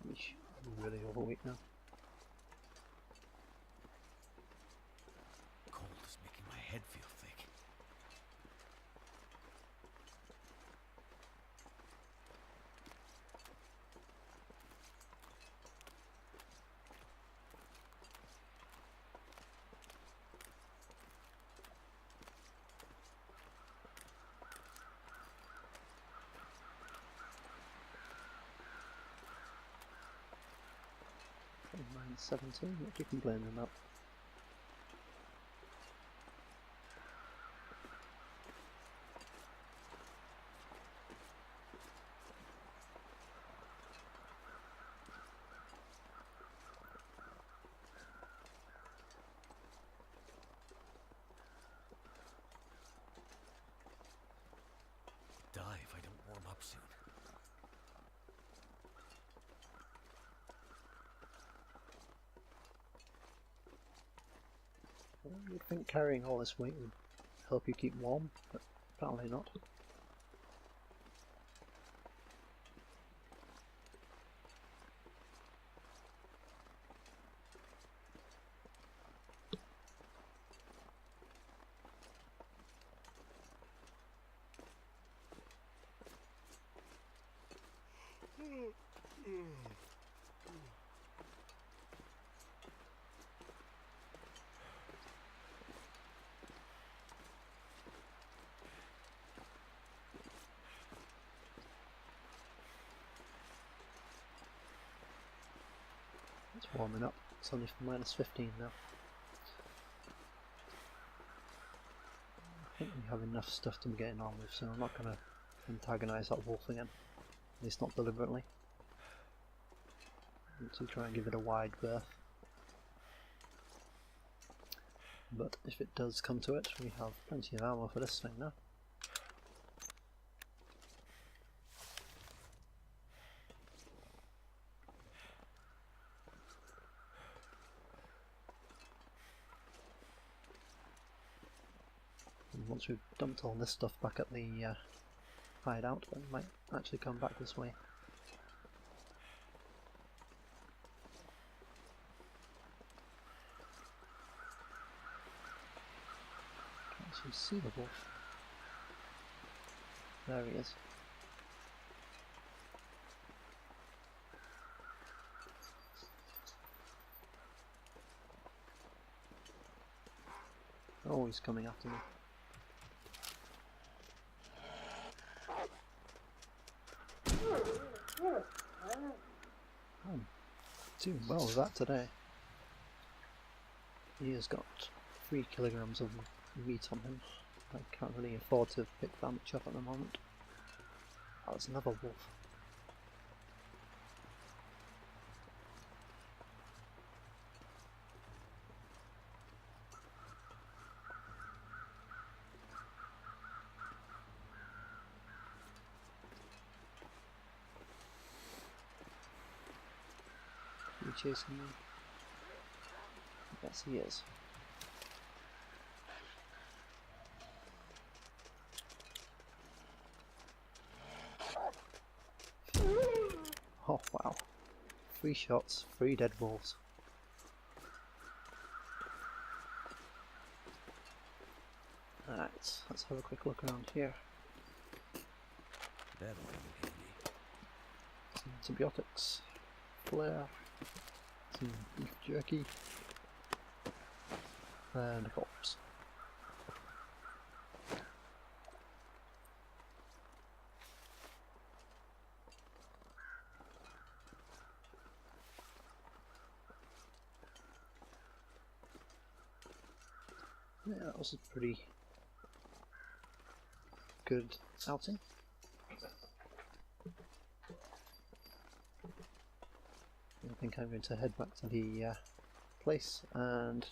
Speaker 1: Yeesh, I'm really overweight now.
Speaker 2: Cold is making my head feel thick.
Speaker 1: Mine's 17, what do you complain about? You'd think carrying all this weight would help you keep warm, but apparently not. It's warming up. It's only -15 now. I think we have enough stuff to be getting on with, so I'm not going to antagonise that wolf again. At least not deliberately. I want to try and give it a wide berth. But if it does come to it, we have plenty of ammo for this thing now. And once we've dumped all this stuff back at the hideout, we might actually come back this way. Can't actually see the wolf. There he is. Oh, he's coming after me. I'm doing well with that today. He has got 3 kilograms of meat on him. I can't really afford to pick that much up at the moment. Oh, there's another wolf. Are you chasing me? Yes, he is. Oh wow. 3 shots, 3 dead wolves. Alright, let's have a quick look around here.
Speaker 2: That'll come in handy.
Speaker 1: Some antibiotics, flare, some beef jerky, and a corpse. Yeah, that was a pretty good outing. I think I'm going to head back to the place and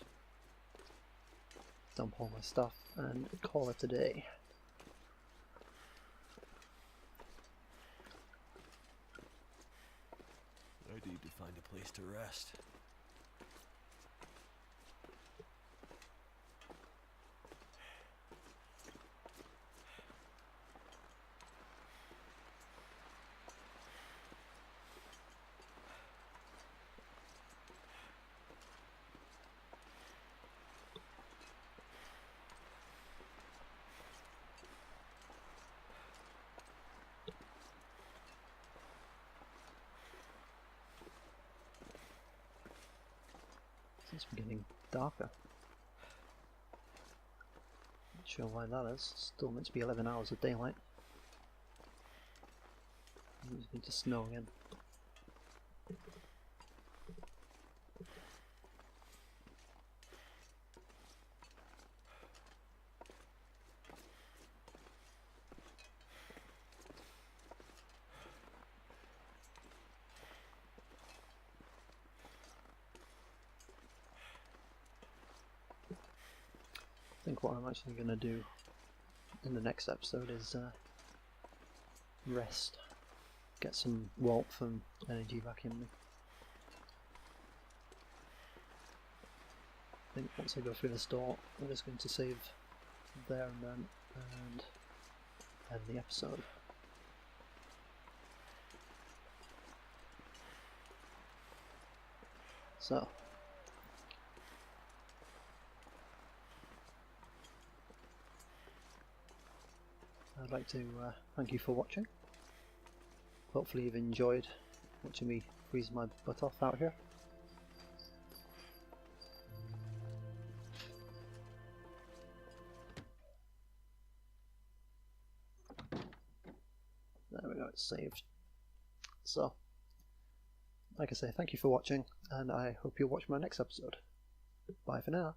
Speaker 1: dump all my stuff and call it a day.
Speaker 2: I need to find a place to rest.
Speaker 1: It's getting darker. Not sure why that is. Still meant to be 11 hours of daylight. It's going to snow again. I think what I'm actually going to do in the next episode is rest, get some warmth and energy back in me. think once I go through this door, I'm just going to save there and then, and end the episode. So, I'd like to thank you for watching. Hopefully you've enjoyed watching me freeze my butt off out here. There we go, it's saved. So, like I say, thank you for watching, and I hope you'll watch my next episode. Bye for now.